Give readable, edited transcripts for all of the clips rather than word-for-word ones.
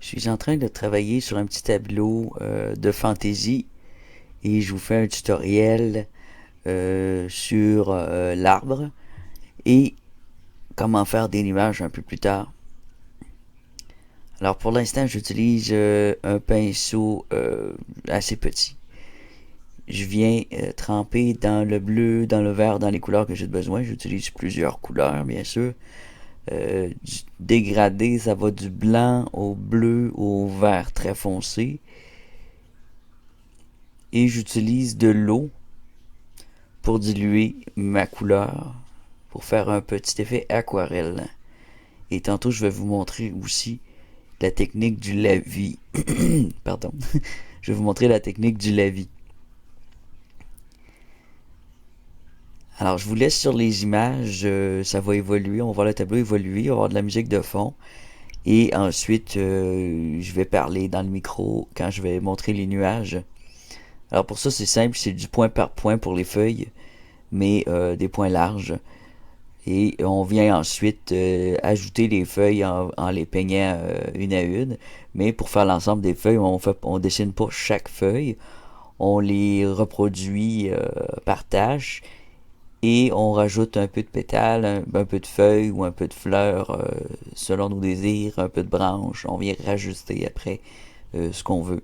Je suis en train de travailler sur un petit tableau de fantaisie et je vous fais un tutoriel sur l'arbre et comment faire des nuages un peu plus tard. Alors pour l'instant, j'utilise un pinceau assez petit. Je viens tremper dans le bleu, dans le vert, dans les couleurs que j'ai besoin. J'utilise plusieurs couleurs, bien sûr. Du dégradé, ça va du blanc au bleu au vert très foncé. Et j'utilise de l'eau pour diluer ma couleur, pour faire un petit effet aquarelle. Et tantôt, je vais vous montrer aussi la technique du lavis. Pardon. Je vais vous montrer la technique du lavis. Alors, je vous laisse sur les images, ça va évoluer, on va voir le tableau évoluer, on va avoir de la musique de fond. Et ensuite, je vais parler dans le micro quand je vais montrer les nuages. Alors pour ça, c'est simple, c'est du point par point pour les feuilles, mais des points larges. Et on vient ensuite ajouter les feuilles en les peignant une à une. Mais pour faire l'ensemble des feuilles, on dessine pas chaque feuille. On les reproduit par tâche et on rajoute un peu de pétales, un peu de feuilles ou un peu de fleurs selon nos désirs, un peu de branches. On vient rajuster après ce qu'on veut.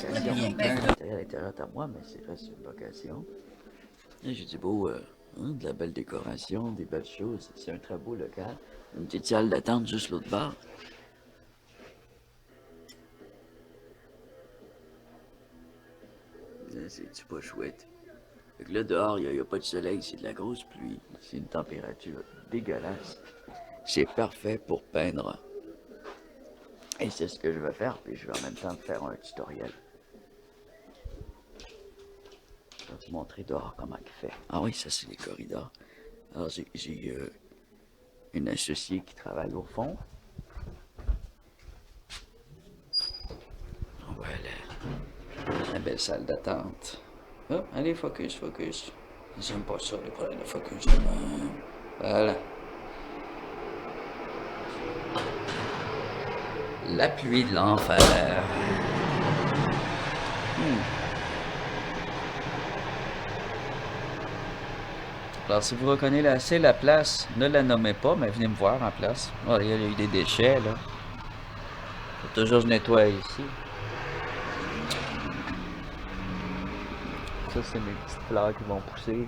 vocation. L'intérieur est à moi, mais c'est reste une vocation. Et j'ai dit, beau, de la belle décoration, des belles choses. C'est un très beau local. Une petite salle d'attente juste l'autre bord. C'est pas chouette. Fait que là, dehors, il n'y a pas de soleil, c'est de la grosse pluie. C'est une température dégueulasse. C'est parfait pour peindre. Et c'est ce que je vais faire, puis je vais en même temps faire un tutoriel. Je vais vous montrer dehors comment il fait. Ah oui, ça c'est les corridors. Alors j'ai une associée qui travaille au fond. Voilà, la belle salle d'attente. Oh, allez, focus, focus. J'aime pas ça, les problèmes de focus. Voilà. La pluie de l'enfer. Alors, si vous reconnaissez la place, ne la nommez pas, mais venez me voir en place. Oh, il y a eu des déchets, là. Faut toujours je nettoie ici. Ça, c'est mes petites fleurs qui vont pousser.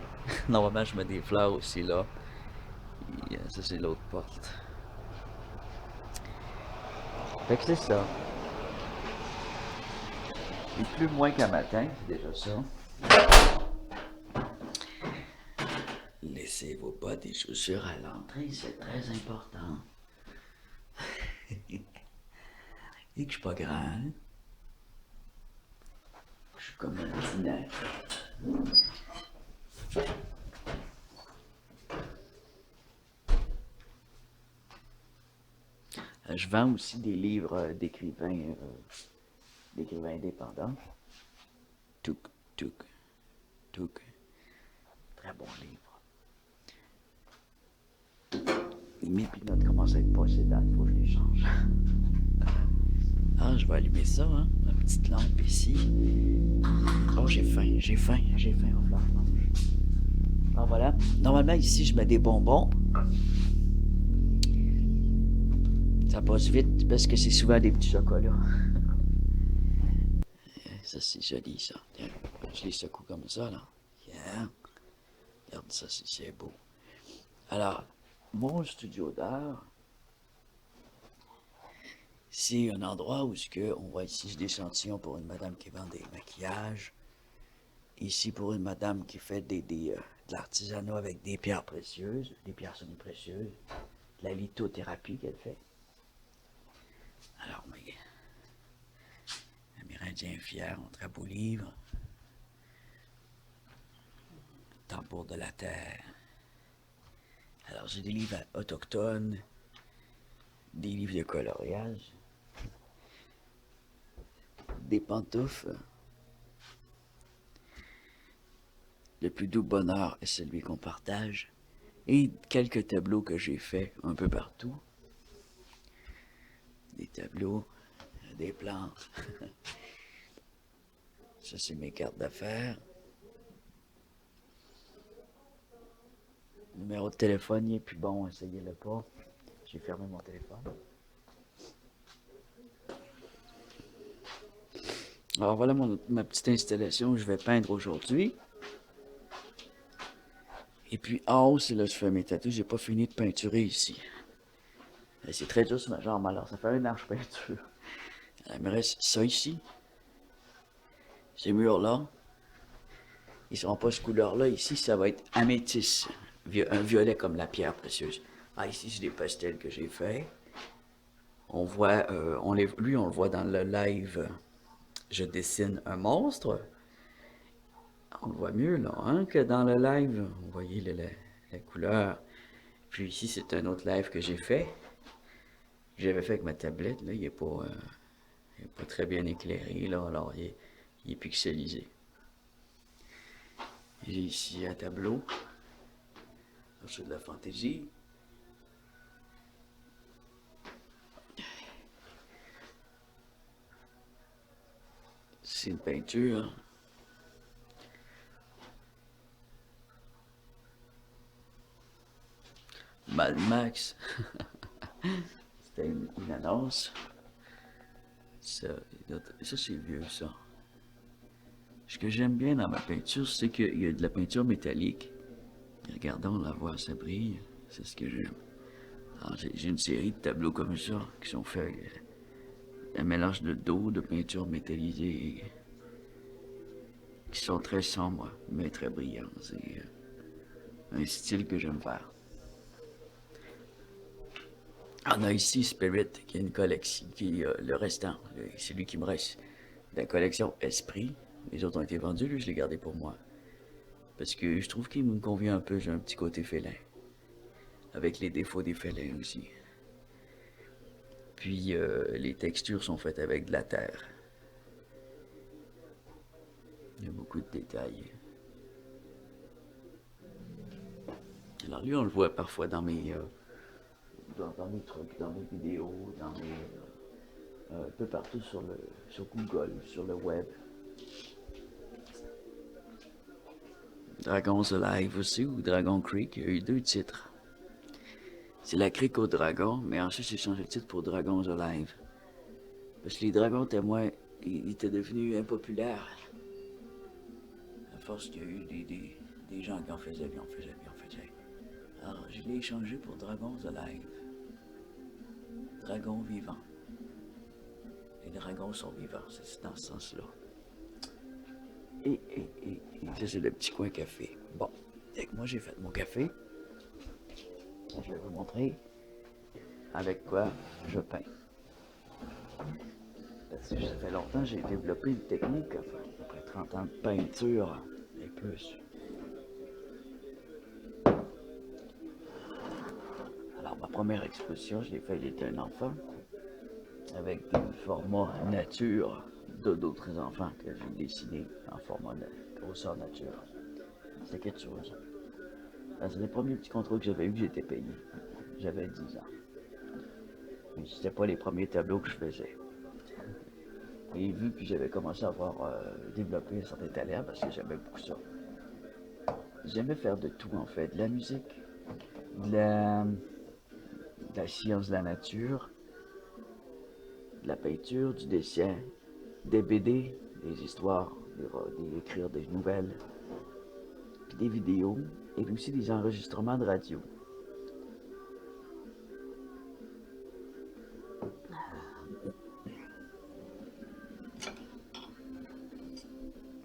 Normalement, je mets des fleurs aussi, là. Et, ça, c'est l'autre porte. Fait que c'est ça. Il pleut moins qu'un matin, c'est déjà ça. Laissez vos bottes et chaussures à l'entrée, c'est très important. Et que je suis pas grand, hein? Je suis comme un dîner. Je vends aussi des livres d'écrivains indépendants. Touk, touk, touk. Très bon livre. Mes pinottes commencent à être pas assez dates, faut que je les change. Ah, je vais allumer ça, hein, la petite lampe ici. Oh, j'ai faim au fleur blanche. Ah, voilà. Normalement, ici, je mets des bonbons. Ça passe vite parce que c'est souvent des petits chocolats. Ça, c'est joli, ça. Tiens, je les secoue comme ça, là. Yeah. Regarde ça, c'est beau. Alors, mon studio d'art, c'est un endroit où on voit ici des échantillons pour une madame qui vend des maquillages. Ici pour une madame qui fait de l'artisanat avec des pierres précieuses, des pierres semi-précieuses, de la lithothérapie qu'elle fait. Alors, mais Amérindien fier, un très beau livre. Tambour de la terre. Alors, j'ai des livres autochtones, des livres de coloriage, des pantoufles. Le plus doux bonheur est celui qu'on partage. Et quelques tableaux que j'ai faits un peu partout. Des tableaux, des plantes. Ça, c'est mes cartes d'affaires. Le numéro de téléphone, il est plus bon, essayez-le pas. J'ai fermé mon téléphone. Alors voilà ma petite installation que je vais peindre aujourd'hui. Et puis en haut, c'est là que je fais mes tatous. J'ai pas fini de peinturer ici. C'est très dur sur ma jambe, alors ça fait un an que je peinture. Il me reste ça ici. Ces murs-là. Ils seront pas ce couleur-là. Ici, ça va être améthyste. Un violet comme la pierre précieuse. Ah, ici, c'est des pastels que j'ai faits. On voit, on le voit dans le live. Je dessine un monstre. On le voit mieux là, hein, que dans le live. Vous voyez la couleur. Puis ici, c'est un autre live que j'ai fait. J'avais fait avec ma tablette. Là, il n'est pas très bien éclairé. Là, alors, il est pixelisé. J'ai ici un tableau. C'est de la fantaisie. C'est une peinture. Mad Max. C'était une annonce. Ça c'est vieux, ça. Ce que j'aime bien dans ma peinture, c'est qu'il y a de la peinture métallique. Regardons, la voix, ça brille. C'est ce que j'aime. Alors, j'ai une série de tableaux comme ça qui sont faits avec un mélange de dos, de peinture métallisée, qui sont très sombres, mais très brillants. C'est un style que j'aime faire. On a ici Spirit, qui est une collection, qui est le restant, c'est lui qui me reste, de la collection Esprit. Les autres ont été vendus, lui je l'ai gardé pour moi. Parce que je trouve qu'il me convient un peu, j'ai un petit côté félin. Avec les défauts des félins aussi. Puis les textures sont faites avec de la terre. Il y a beaucoup de détails. Alors lui, on le voit parfois dans mes, dans mes trucs, dans mes vidéos, dans mes, un peu partout sur Google, sur le web. Dragon's Alive aussi, ou Dragon Creek, il y a eu deux titres. C'est la crique aux dragons, mais ensuite j'ai changé le titre pour Dragon's Alive. Parce que les dragons étaient moins, ils étaient devenus impopulaires. À force qu'il y a eu des gens qui en faisaient, puis en faisaient, puis en faisaient. Alors je l'ai changé pour Dragon's Alive. Dragon vivant. Les dragons sont vivants, c'est dans ce sens-là. Et ça c'est le petit coin café. Bon, dès que moi j'ai fait mon café, je vais vous montrer avec quoi je peins. Parce que ça fait longtemps que j'ai développé une technique, après 30 ans de peinture et plus. Alors ma première exposition, je l'ai faite, j'étais un enfant, avec des formats nature d'autres enfants que j'ai dessinés en format grosseur nature. C'était quelque chose. C'est les premiers petits contrôles que j'avais eu que j'étais payé. J'avais 10 ans. Mais c'était pas les premiers tableaux que je faisais. Et vu que j'avais commencé à avoir développé un certain talent, parce que j'aimais beaucoup ça, j'aimais faire de tout en fait. De la musique, de la science de la nature, de la peinture, du dessin, des BD, des histoires, écrire des nouvelles, puis des vidéos, et aussi des enregistrements de radio.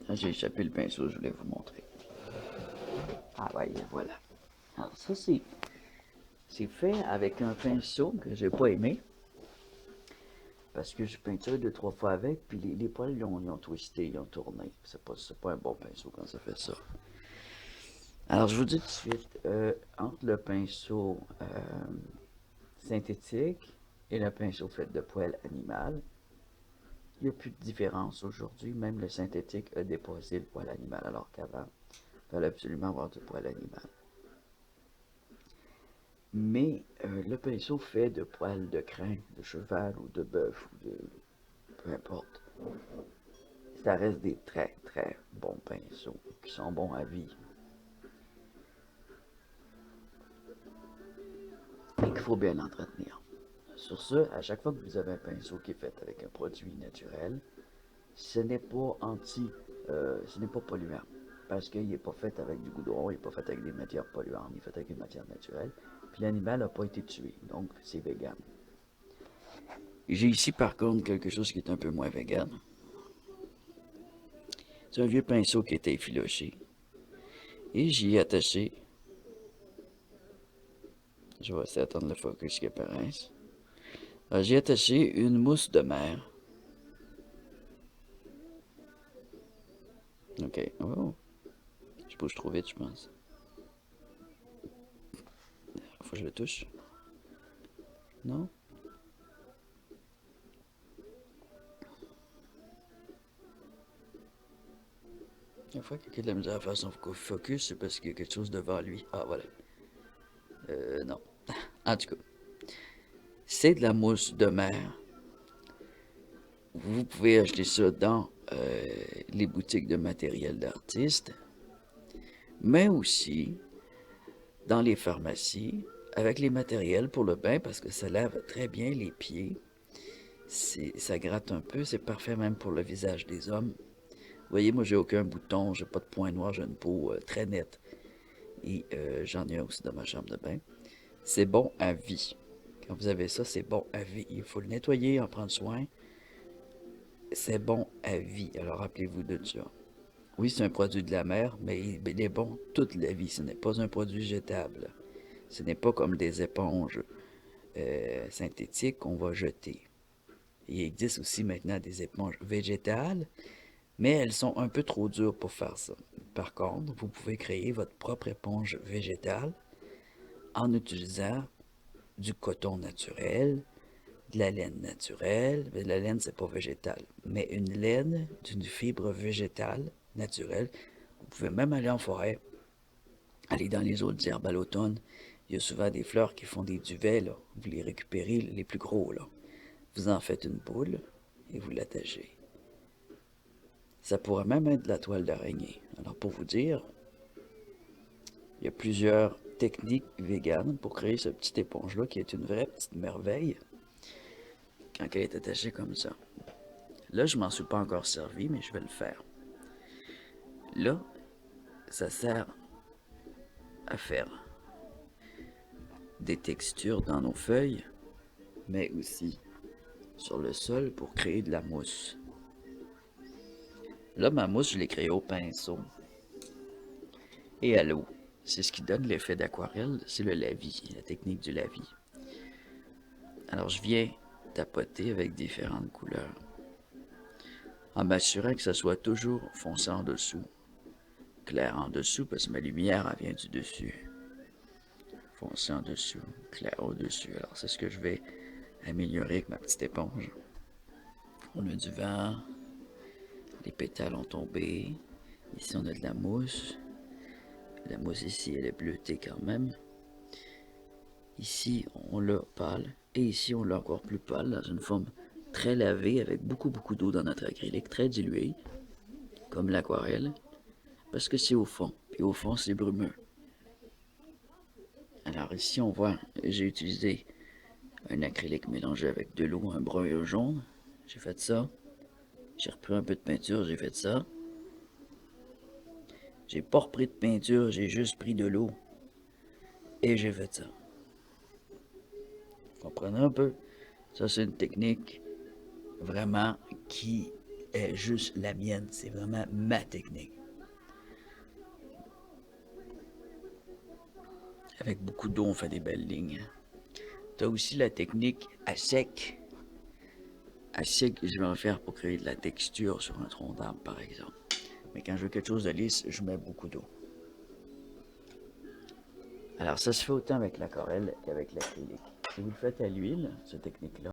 Là, j'ai échappé le pinceau, je voulais vous montrer. Ah ouais, voilà. Alors ça, c'est fait avec un pinceau que j'ai pas aimé. Parce que je peinture 2, 3 fois avec, puis les poils ils ont twisté, ils ont tourné. C'est pas un bon pinceau quand ça fait ça. Alors je vous dis tout de suite, entre le pinceau synthétique et le pinceau fait de poils animal, il n'y a plus de différence aujourd'hui. Même le synthétique a dépassé le poil animal, alors qu'avant, il fallait absolument avoir du poil animal. Mais le pinceau fait de poils de crin, de cheval ou de bœuf ou de peu importe, ça reste des très très bons pinceaux qui sont bons à vie et qu'il faut bien entretenir. Sur ce, à chaque fois que vous avez un pinceau qui est fait avec un produit naturel, ce n'est pas ce n'est pas polluant. Parce qu'il n'est pas fait avec du goudron, il n'est pas fait avec des matières polluantes, il est fait avec une matière naturelle. Puis l'animal n'a pas été tué, donc c'est vegan. J'ai ici par contre quelque chose qui est un peu moins vegan. C'est un vieux pinceau qui était effiloché. Et j'y ai attaché. Je vais essayer d'attendre le focus qui apparaisse. J'ai attaché une mousse de mer. Ok. Oh. Je bouge trop vite, je pense. Faut que je le touche. Non? La fois qu'il y a de la misère à faire son focus, c'est parce qu'il y a quelque chose devant lui. Ah, voilà. Non. En tout cas, c'est de la mousse de mer. Vous pouvez acheter ça dans les boutiques de matériel d'artistes, mais aussi dans les pharmacies avec les matériels pour le bain parce que ça lave très bien les pieds. Ça gratte un peu, c'est parfait même pour le visage des hommes voyez, moi, j'ai aucun bouton, j'ai pas de point noir, j'ai une peau très nette. Et j'en ai un aussi dans ma chambre de bain. C'est bon à vie. Quand vous avez ça, c'est bon à vie. Il faut le nettoyer, en prendre soin. C'est bon à vie. Alors rappelez-vous de ça. Oui, c'est un produit de la mer, mais il est bon toute la vie. Ce n'est pas un produit jetable. Ce n'est pas comme des éponges synthétiques qu'on va jeter. Il existe aussi maintenant des éponges végétales, mais elles sont un peu trop dures pour faire ça. Par contre, vous pouvez créer votre propre éponge végétale en utilisant du coton naturel, de la laine naturelle. Mais la laine, c'est pas végétal, mais une laine d'une fibre végétale naturelle. Vous pouvez même aller en forêt, aller dans les autres herbes à l'automne. Il y a souvent des fleurs qui font des duvets, là. Vous les récupérez, les plus gros, là. Vous en faites une boule et vous l'attachez. Ça pourrait même être de la toile d'araignée. Alors pour vous dire, il y a plusieurs techniques véganes pour créer ce petit éponge-là qui est une vraie petite merveille quand elle est attachée comme ça. Là, je m'en suis pas encore servi, mais je vais le faire. Là, ça sert à faire des textures dans nos feuilles, mais aussi sur le sol pour créer de la mousse. Là, ma mousse, je l'ai créée au pinceau et à l'eau. C'est ce qui donne l'effet d'aquarelle, c'est le lavis, la technique du lavis. Alors, je viens tapoter avec différentes couleurs, en m'assurant que ça soit toujours foncé en dessous, clair en dessous, parce que ma lumière, elle vient du dessus. Foncé en dessous, clair au-dessus. Alors, c'est ce que je vais améliorer avec ma petite éponge. On a du vent, les pétales ont tombé. Ici, on a de la mousse. La mousse ici, elle est bleutée quand même. Ici, on l'a pâle. Et ici, on l'a encore plus pâle, dans une forme très lavée, avec beaucoup d'eau dans notre acrylique, très diluée, comme l'aquarelle, parce que c'est au fond. Et au fond, c'est brumeux. Alors ici, on voit, j'ai utilisé un acrylique mélangé avec de l'eau, un brun et un jaune. J'ai fait ça. J'ai repris un peu de peinture, j'ai fait ça. J'ai pas repris de peinture, j'ai juste pris de l'eau. Et j'ai fait ça. Vous comprenez un peu? Ça, c'est une technique vraiment qui est juste la mienne. C'est vraiment ma technique. Avec beaucoup d'eau, on fait des belles lignes. Tu as aussi la technique à sec. À sec, je vais en faire pour créer de la texture sur un tronc d'arbre, par exemple. Mais quand je veux quelque chose de lisse, je mets beaucoup d'eau. Alors, ça se fait autant avec l'aquarelle qu'avec l'acrylique. Si vous le faites à l'huile, cette technique-là,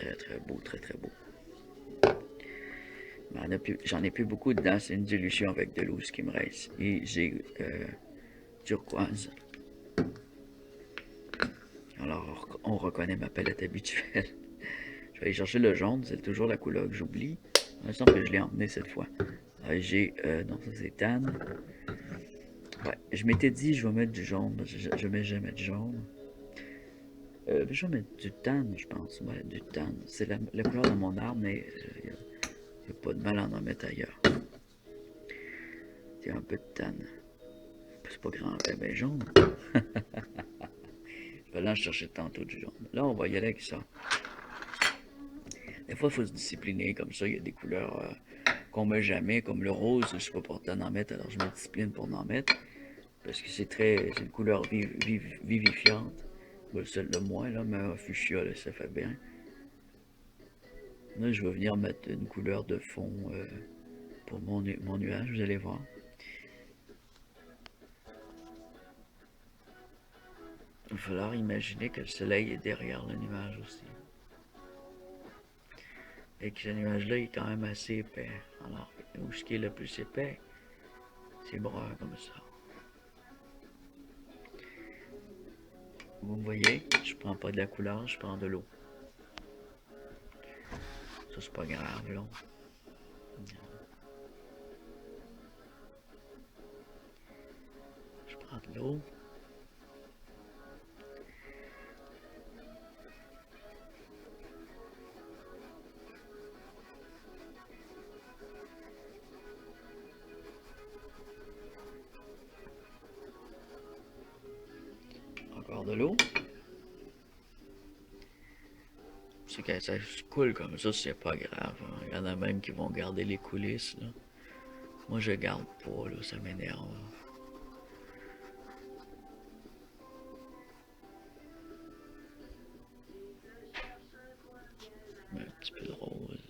très très beau, très très beau. J'en ai plus beaucoup dedans, c'est une dilution avec de l'eau ce qui me reste. Et j'ai turquoise. Alors on reconnaît ma palette habituelle. Je vais aller chercher le jaune, c'est toujours la couleur que j'oublie. Il me semble que je l'ai emmené cette fois. J'ai, non ça c'est tan. Ouais, je m'étais dit je vais mettre du jaune, je mets jamais du jaune. Je vais mettre du tan, je pense. Ouais, du tan. C'est la couleur de mon arbre, mais il n'y a pas de mal à en mettre ailleurs. C'est un peu de tan. C'est pas grand, ben jaune. Je vais aller en chercher tantôt du jaune. Là, on va y aller avec ça. Des fois, il faut se discipliner comme ça. Il y a des couleurs qu'on met jamais, comme le rose. Je suis pas porté d'en mettre, alors je me discipline pour en mettre. Parce que c'est une couleur vivifiante. Bon, celle de moi, là, mais un fuchsia, là, ça fait bien. Là, je vais venir mettre une couleur de fond pour mon nuage, vous allez voir. Il va falloir imaginer que le soleil est derrière le nuage aussi. Et que ce nuage-là est quand même assez épais. Alors, où ce qui est le plus épais, c'est brun comme ça. Vous me voyez, je prends pas de la couleur, je prends de l'eau. Ça, c'est pas grave, là. Je prends de l'eau. Encore de l'eau. C'est que ça coule comme ça, c'est pas grave. Hein. Il y en a même qui vont garder les coulisses, là. Moi, je garde pas, là, ça m'énerve. Un petit peu de rose.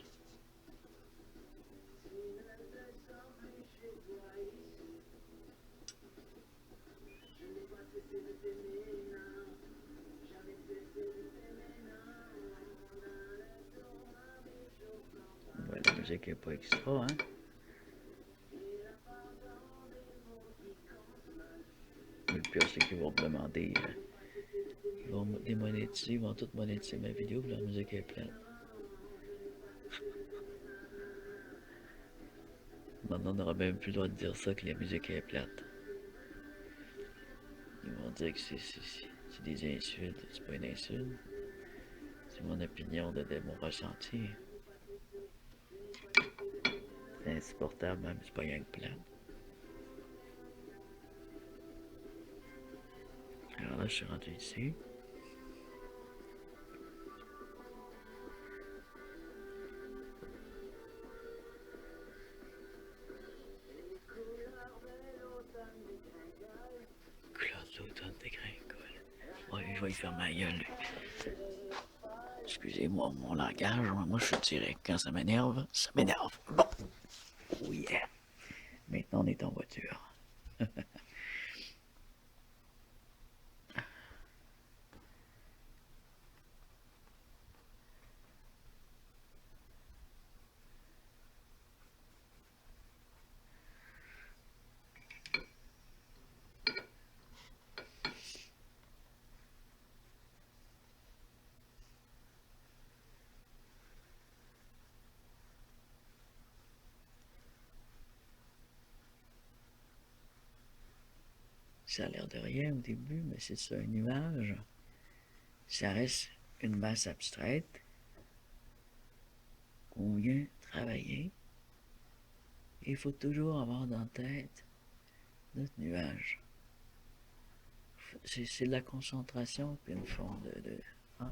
Ouais, la musique est pas extra, hein. Mais le pire, c'est qu'ils vont me demander. Ils vont me démonétiser, ils vont tout monétiser ma vidéo, puis la musique est pleine. Maintenant, on n'aura même plus le droit de dire ça que la musique est plate. Ils vont dire que c'est des insultes. C'est pas une insulte. C'est mon opinion de mon ressenti. C'est insupportable, même, c'est pas rien que plate. Alors là, je suis rendu ici. Couleur de l'automne dégringole. Ouais, je vais y faire ma gueule. Excusez-moi mon langage, moi je suis direct. Quand ça m'énerve, ça m'énerve. Bon. Oh yeah. Maintenant on est en voiture. Ça a l'air de rien au début, mais c'est ça, un nuage. Ça reste une masse abstraite qu'on vient travailler. Et il faut toujours avoir dans la tête notre nuage. C'est de la concentration, puis une forme de hein?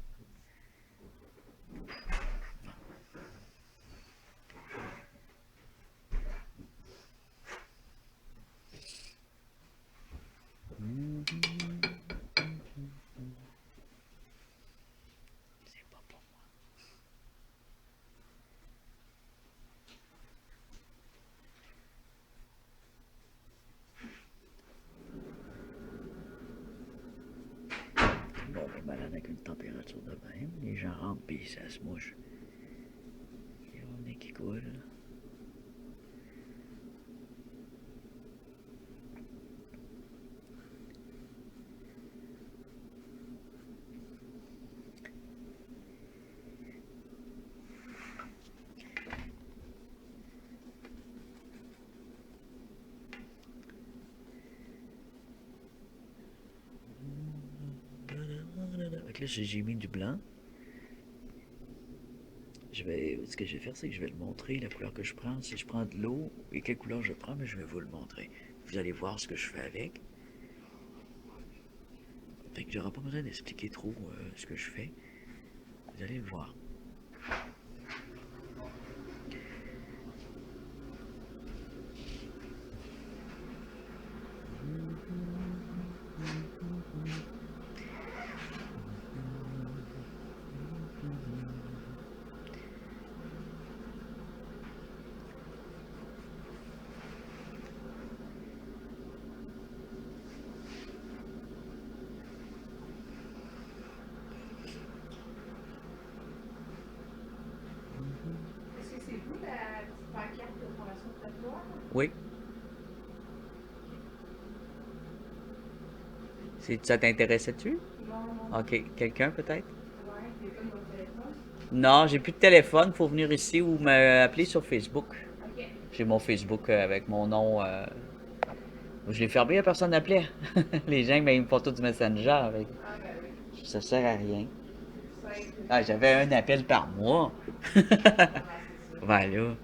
C'est pas pour moi. Bon, on est malade avec une température de même. Les gens rentrent puis ça se mouche. Il y a un nez qui coule. Fait que là, j'ai mis du blanc. Ce que je vais faire, c'est que je vais le montrer, la couleur que je prends. Si je prends de l'eau et quelle couleur je prends, mais je vais vous le montrer. Vous allez voir ce que je fais avec. Fait que j'aurai pas besoin d'expliquer trop ce que je fais. Vous allez le voir. Est-ce que c'est vous la petite pancarte de Fondation Trottoir? Oui. Ça t'intéressait-tu? Non, non. Ok, quelqu'un peut-être? Ouais, il n'y a pas de mon téléphone. Non, j'ai plus de téléphone. Faut venir ici ou m'appeler sur Facebook. Ok. J'ai mon Facebook avec mon nom. Je l'ai fermé, à personne n'appelait. Les gens, ben, ils me font tout du Messenger. Ah, ben oui. Ça sert à rien. Simple. Ah, j'avais un appel par mois. Ouais, c'est ça. Voilà.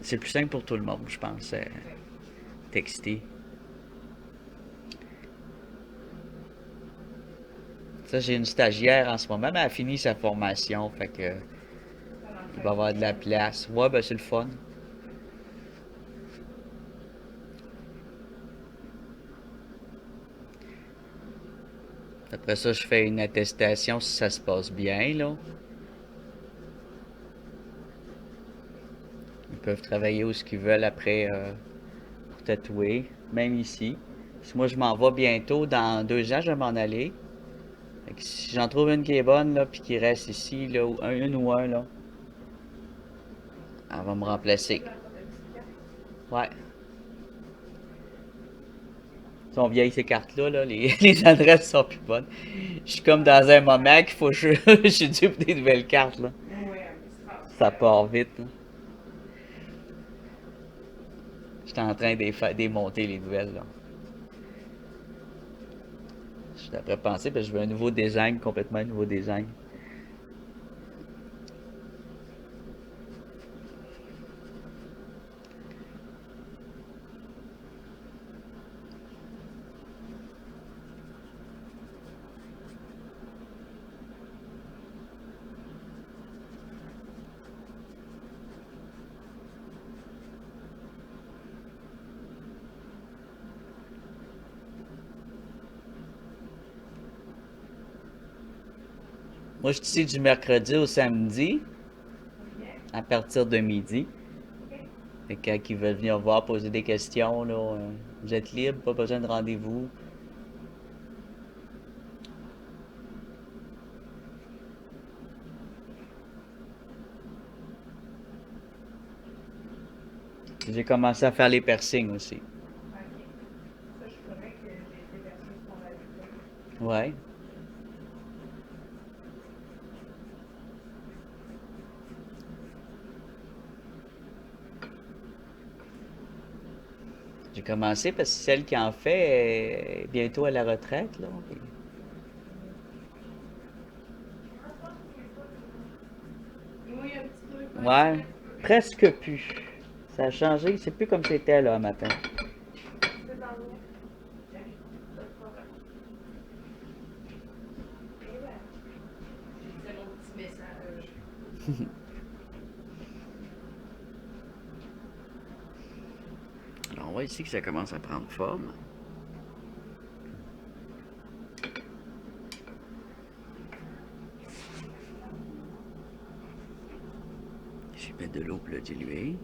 C'est plus simple pour tout le monde, je pense. Ouais. Texter. Ça, j'ai une stagiaire en ce moment, mais elle a fini sa formation. Fait que Ça en il fait va y avoir de la bien. place. Ouais, ben c'est le fun. Après ça, je fais une attestation si ça se passe bien, là. Ils peuvent travailler où ce qu'ils veulent après pour tatouer, même ici. Si moi, je m'en vais bientôt, dans 2 ans, je vais m'en aller. Fait que si j'en trouve une qui est bonne, là, puis qui reste ici, là, ou une ou un, là, elle va me remplacer. Tu encore ta petite carte? Ouais. Sont vieilles ces cartes-là, là, les adresses sont plus bonnes. Je suis comme dans un moment qu'il faut que je suis dû pour des nouvelles cartes, là. Oui, un petit Ça transfert. part vite, là. J'étais en train de démonter les nouvelles, là. Je suis après penser, parce que je veux un nouveau design, complètement un nouveau design. Moi, je suis ici du mercredi au samedi, OK. à partir de midi. OK. Fait que quand ils veulent venir voir, poser des questions, là, vous êtes libre, pas besoin de rendez-vous. J'ai commencé à faire les piercings aussi. OK. Ça, je pourrais que j'ai été versée sur la vidéo. Ouais. J'ai commencé parce que celle qui en fait est bientôt à la retraite, là. Oui, un petit peu, un petit Ouais, peu. presque plus. Ça a changé, c'est plus comme c'était là matin. C'est dans le. J'arrive. Pas de problème. Et voilà. C'est mon petit message. Alors on voit ici que ça commence à prendre forme. Je vais mettre de l'eau pour le diluer.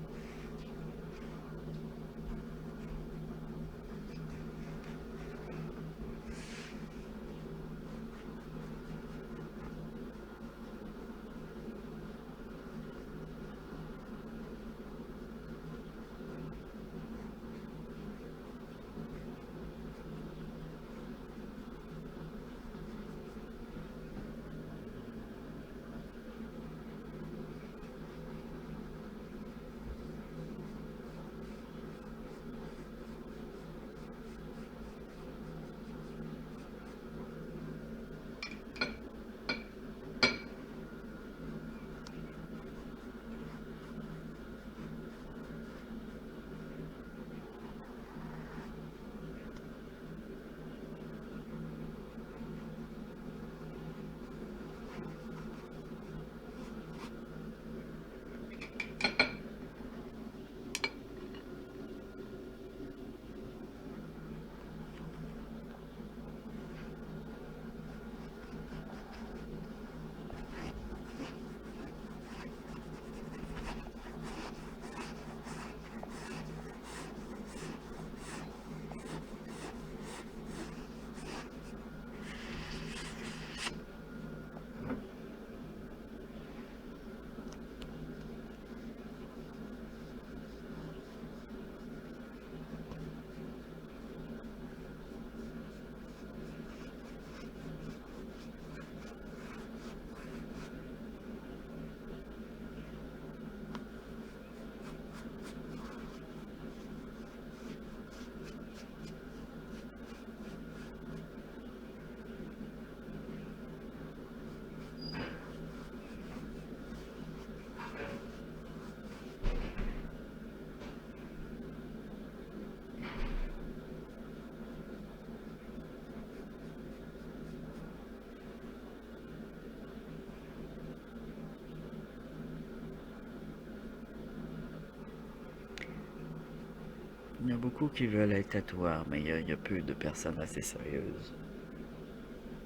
y a beaucoup qui veulent être tatoueurs, mais il y a peu de personnes assez sérieuses.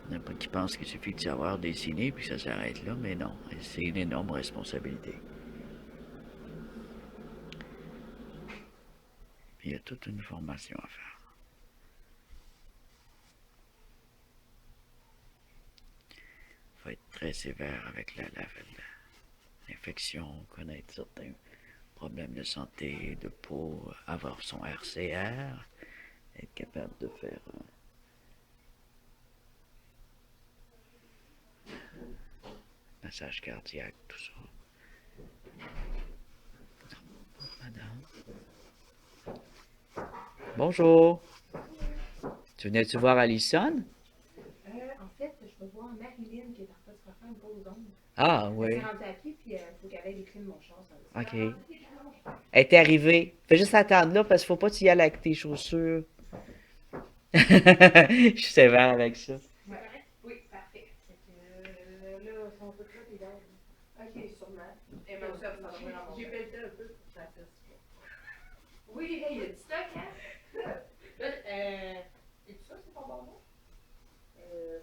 Il y en a pas qui pensent qu'il suffit de savoir dessiner puis ça s'arrête là, mais non, c'est une énorme responsabilité. Il y a toute une formation à faire. Il faut être très sévère avec l'infection, connaître certains problèmes de santé, de peau, avoir son RCR, être capable de faire un massage cardiaque, tout ça. Madame. Bonjour. Tu venais-tu voir Alison? En fait, je vais voir Marilyn qui est en train de se refaire une pause d'ombre. Ah, Elle s'est oui. rendue à pied, puis il faut qu'elle ait les clés de mon char. Ça OK. va. Elle est arrivée. Fais juste attendre là parce qu'il faut pas que tu y ailles avec tes chaussures. Je suis sévère avec ça. Ouais. Oui, parfait. Fait que, là, son truc là, il dort. Ok, sûrement. Et même ça va venir en j'ai pelleté un peu pour que ça fasse. Oui, hey, il y a du stock, hein? Là, es-tu sûr que c'est ton bonbon?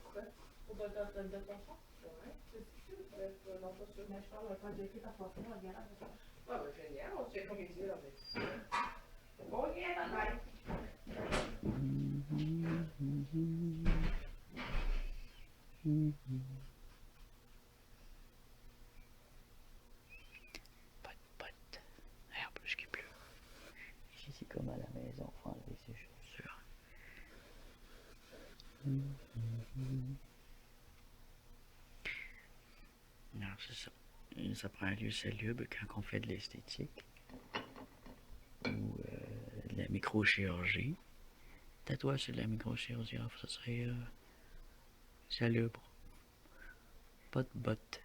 Pourquoi? Pour de ton char? Ouais, c'est sûr. Non, pas sûr. Mais je parle quand j'ai écrit ta photo dans le garage. Ah, ben génial, on se fait comme les yeux, là. Ok, bye. Pas de... En plus qu'il pleut. Ici, c'est comme à la maison. Faut enlever ses chaussures. Non, c'est ça. Ça prend un lieu salubre quand on fait de l'esthétique ou de la microchirurgie. Tatouage, c'est de la microchirurgie. Ça serait salubre. Pas de bottes.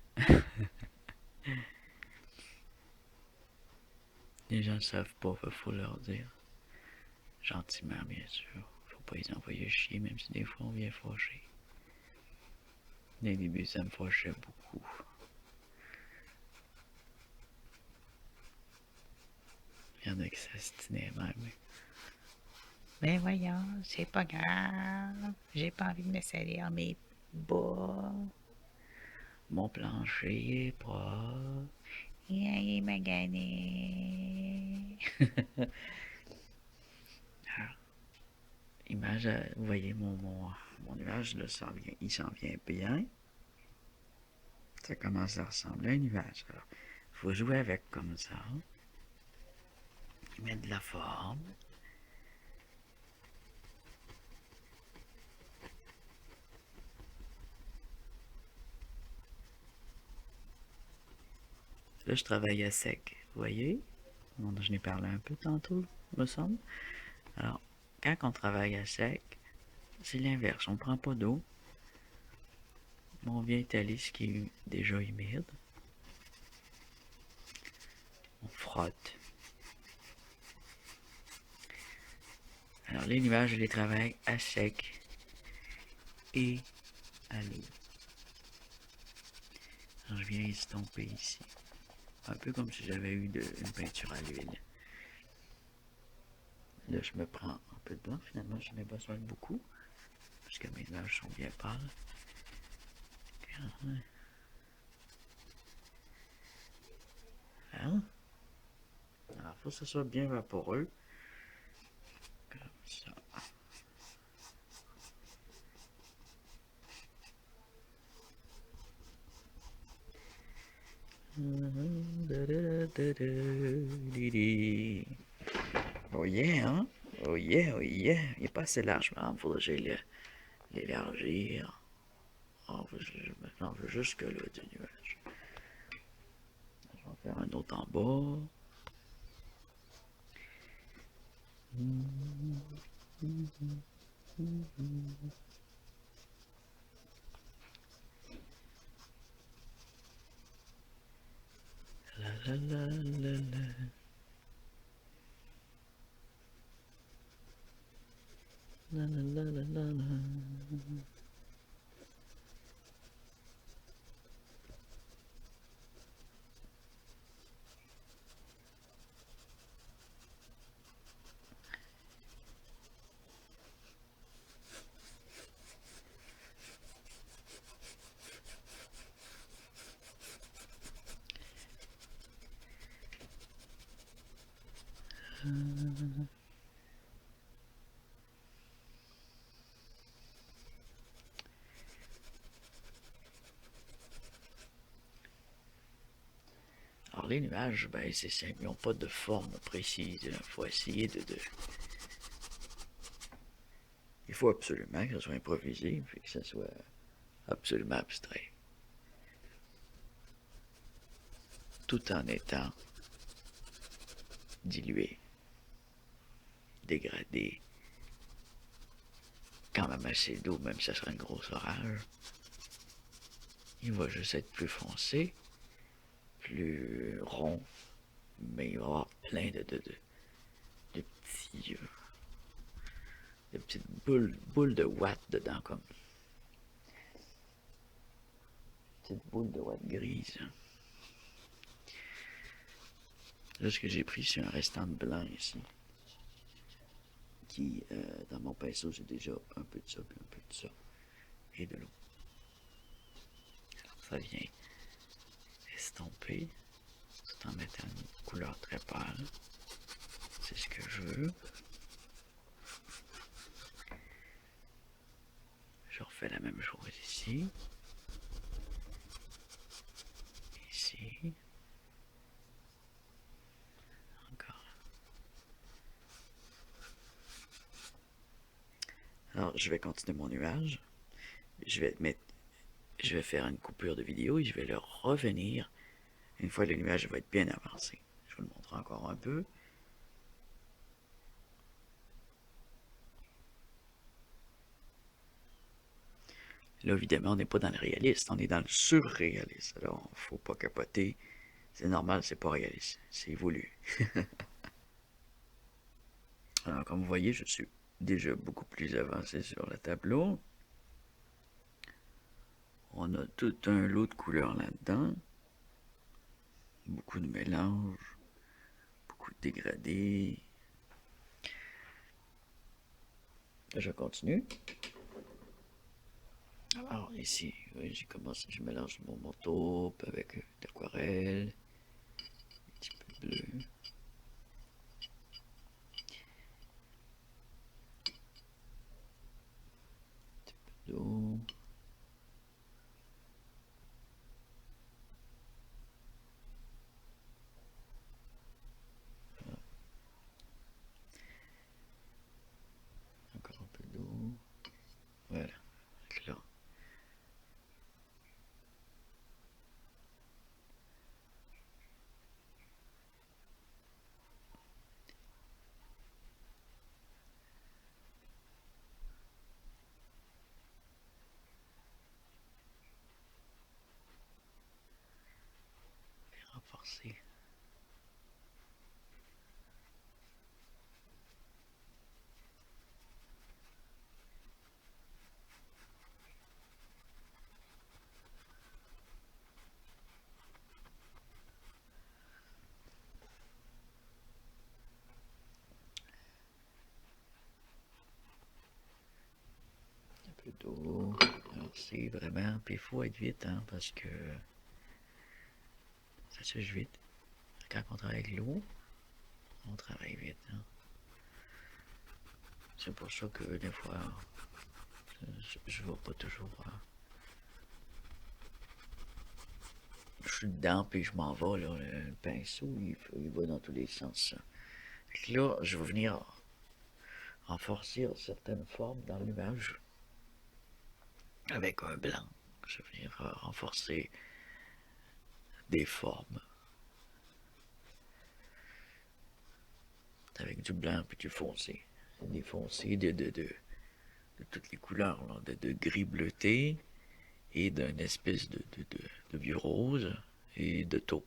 Les gens ne savent pas, faut leur dire. Gentiment, bien sûr. Faut pas les envoyer chier, même si des fois on vient fâcher. Au début, ça me fâchait beaucoup. Il y en a qui s'astinaient même. Mais voyons, c'est pas grave. J'ai pas envie de me salir mes bas. Mon plancher est propre. Il est magané. Ah, image, vous voyez mon nuage, là, il s'en vient bien. Ça commence à ressembler à un nuage. Alors, faut jouer avec comme ça. Mettre de la forme. Là, je travaille à sec. Vous voyez? Bon, je n'ai parlé un peu tantôt, me semble. Alors, quand on travaille à sec, c'est l'inverse. On ne prend pas d'eau. On vient étaler ce qui est déjà humide. On frotte. Alors, les nuages, je les travaille à sec et à l'eau. Alors, je viens estomper ici. Un peu comme si j'avais eu une peinture à l'huile. Là, je me prends un peu de blanc. Finalement, je n'ai pas besoin de beaucoup. Parce que mes nuages sont bien pâles. Hein? Alors, il faut que ce soit bien vaporeux. Comme ça. Oh yeah, hein? Oh yeah, oh yeah. Il n'est pas assez large, mais il faudrait que j'aille l'élargir. J'en veux jusque là du nuage. Je vais en faire un autre en bas. La la la la la. La la la la la la. Alors les nuages, ben c'est simple, ils n'ont pas de forme précise. Il faut essayer Il faut absolument que ça soit improvisé, puis que ça soit absolument abstrait. Tout en étant dilué, dégradé, quand même assez d'eau, même si ça sera une grosse orage. Il va juste être plus foncé, plus rond, mais il va y avoir plein de petits, de petites boules de watts dedans, comme petites boules de watts grises. Là, ce que j'ai pris, c'est un restant de blanc ici. Qui, dans mon pinceau, j'ai déjà un peu de ça, puis un peu de ça. Et de l'eau. Alors, ça vient estomper, tout en mettant une couleur très pâle. C'est ce que je veux. Je refais la même chose ici. Ici. Encore. Alors, je vais continuer mon nuage. Je vais faire une coupure de vidéo et je vais le revenir une fois que le nuage va être bien avancé. Je vous le montre encore un peu. Là, évidemment, on n'est pas dans le réaliste, on est dans le surréaliste. Alors, faut pas capoter. C'est normal, c'est pas réaliste. C'est voulu. Alors, comme vous voyez, je suis déjà beaucoup plus avancé sur le tableau. On a tout un lot de couleurs là-dedans. Beaucoup de mélanges. Beaucoup de dégradés. Là, je continue. Alors, ici, oui, j'ai commencé, je mélange mon taupe avec l'aquarelle. Un petit peu de bleu. Un petit peu d'eau. Encore un peu d'eau. Voilà. Là. Renforcer. Un peu d'eau. Alors, c'est vraiment. Puis il faut être vite, hein, parce que ça sèche vite. Quand on travaille avec l'eau, on travaille vite. Hein. C'est pour ça que des fois, je ne vais pas toujours. Je suis dedans, puis je m'en vais. Là, le pinceau, il va dans tous les sens. Fait que là, je vais venir renforcer certaines formes dans l'image avec un blanc. Je vais venir renforcer des formes avec du blanc puis du foncé. Des foncés de toutes les couleurs, là, de gris bleuté et d'une espèce de vieux rose et de taupe.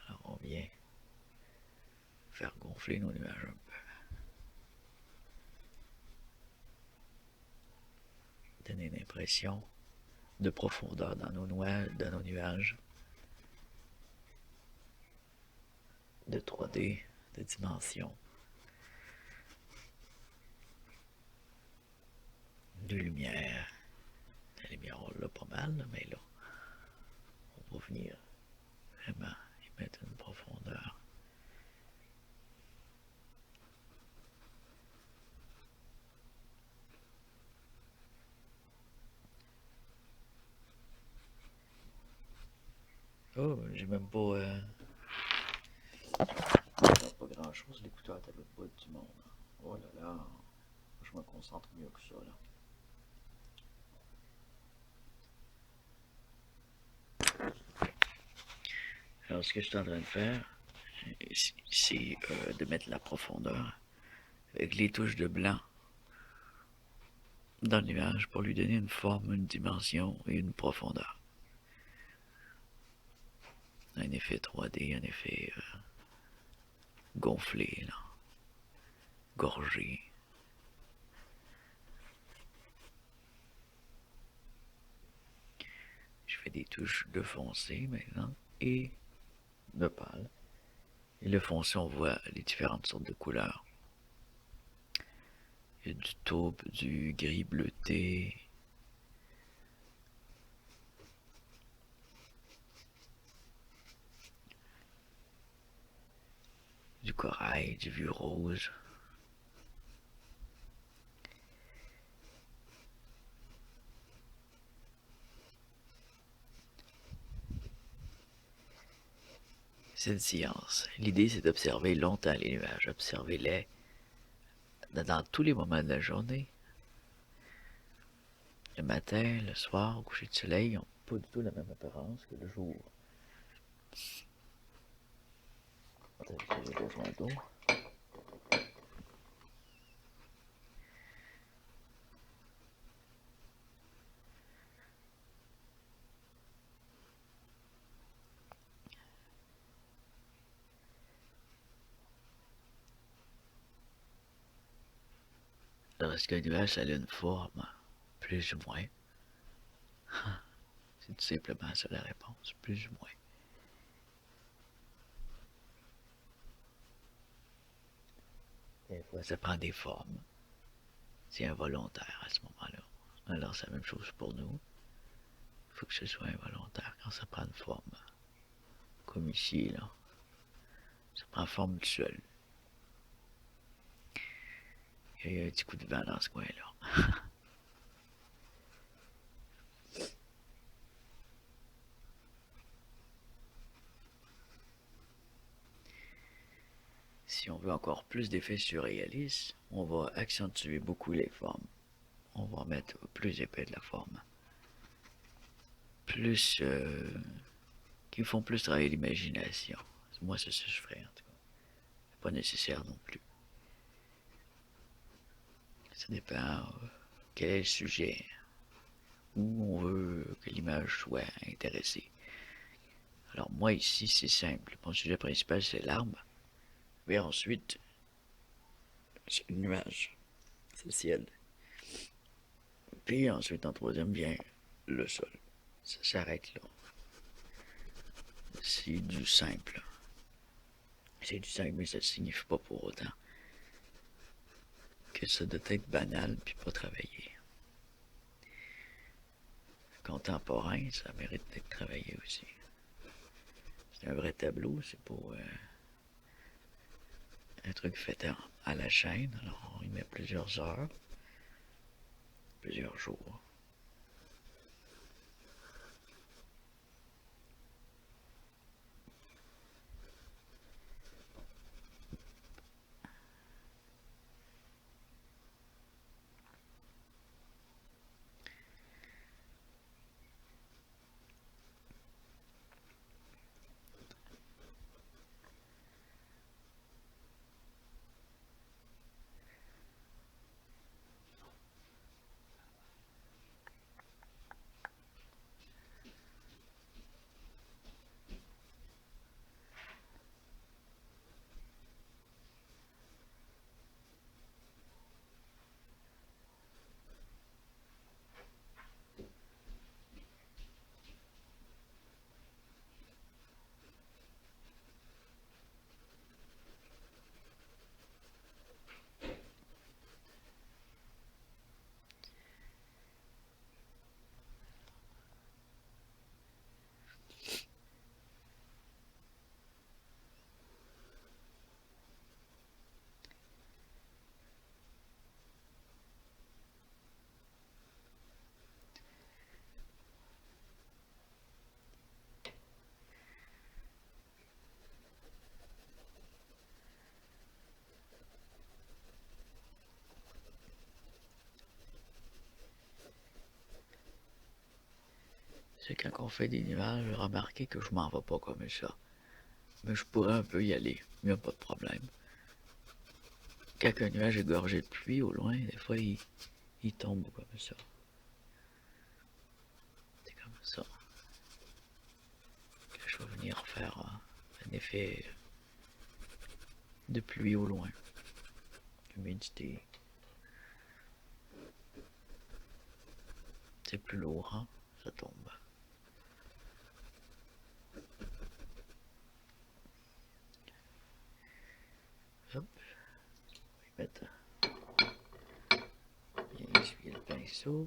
Alors on vient faire gonfler nos nuages un peu. Donner une impression de profondeur dans nos nuages. de 3D, de dimension, de lumière. La lumière, on l'a pas mal, mais là, on va venir vraiment y mettre une profondeur. Oh, j'ai même pas... pas grand chose, l'écouteur est à l'autre bout du monde. Oh là là, je me concentre mieux que ça là. Alors ce que je suis en train de faire, c'est de mettre la profondeur avec les touches de blanc dans l'image pour lui donner une forme, une dimension et une profondeur. Un effet 3D, un effet gonflé, là, gorgé. Je fais des touches de foncé maintenant et de pâle. Et le foncé, on voit les différentes sortes de couleurs. Il y a du taupe, du gris bleuté, du corail, du vieux rose. C'est une science. L'idée, c'est d'observer longtemps les nuages, observer-les dans tous les moments de la journée. Le matin, le soir, au coucher de soleil, ils n'ont pas du tout la même apparence que le jour. J'ai besoin d'eau. Alors, est-ce qu'un nuage, ça a une forme? Plus ou moins. C'est tout simplement ça la réponse. Plus ou moins. Des fois, ça prend des formes. C'est involontaire à ce moment-là. Alors, c'est la même chose pour nous. Il faut que ce soit involontaire quand ça prend une forme. Comme ici, là. Ça prend forme tout seul. Il y a un petit coup de vent dans ce coin-là. Si on veut encore plus d'effets surréalistes, on va accentuer beaucoup les formes. On va mettre plus épais de la forme. Plus... qui font plus travailler l'imagination. Moi, c'est ça que je ferais, en tout cas. C'est pas nécessaire non plus. Ça dépend quel est le sujet, où on veut que l'image soit intéressée. Alors moi ici, c'est simple. Mon sujet principal, c'est l'arbre. Mais ensuite, c'est le nuage. C'est le ciel. Puis ensuite, en troisième, vient le sol. Ça s'arrête là. C'est du simple. C'est du simple, mais ça ne signifie pas pour autant que ça doit être banal puis pas travaillé. Contemporain, ça mérite d'être travaillé aussi. C'est un vrai tableau, c'est pas un truc fait à la chaîne. Alors on y met plusieurs heures, plusieurs jours. C'est quand on fait des nuages, j'ai remarqué que je m'en vais pas comme ça. Mais je pourrais un peu y aller, il n'y a pas de problème. Quand un nuage est gorgé de pluie au loin, des fois il tombe comme ça. C'est comme ça que je vais venir faire un effet de pluie au loin. Humidité. C'est plus lourd, hein? Ça tombe. Hop. Je vais mettre bien essuyer le pinceau.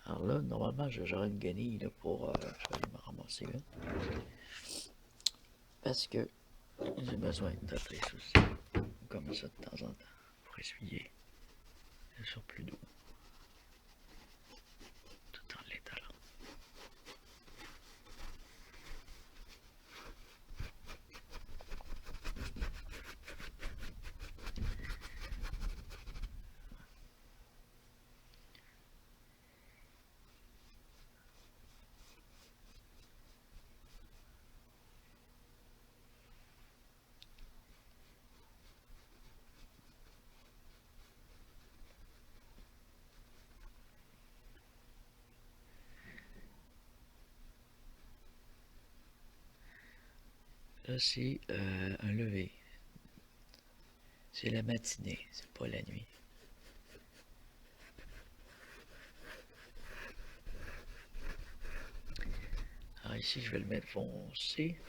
Alors là, normalement, j'aurais une guenille là, pour. Je vais aller me ramasser là. Parce que j'ai besoin de triche aussi. Comme ça de temps en temps. Pour essuyer le surplus d'eau. Tout en l'étalant. Là, c'est un lever. C'est la matinée, c'est pas la nuit. Alors ici, je vais le mettre foncé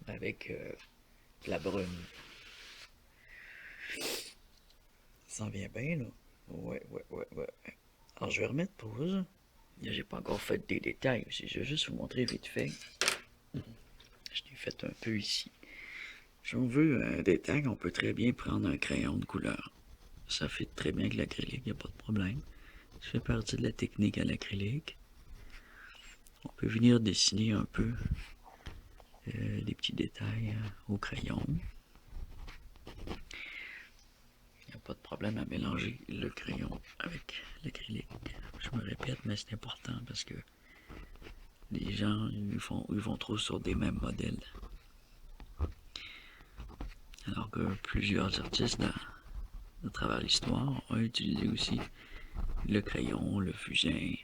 avec de la brume. Ça s'en vient bien, là. Ouais. Alors, je vais remettre pause. J'ai pas encore fait des détails aussi. Je vais juste vous montrer vite fait. Je l'ai fait un peu ici. Si on veut un détail, on peut très bien prendre un crayon de couleur. Ça fait très bien avec l'acrylique, il n'y a pas de problème. Ça fait partie de la technique à l'acrylique. On peut venir dessiner un peu des petits détails au crayon. Il n'y a pas de problème à mélanger le crayon avec l'acrylique. Je me répète, mais c'est important parce que les gens ils vont trop sur des mêmes modèles. Alors que plusieurs artistes à travers l'histoire ont utilisé aussi le crayon, le fusain.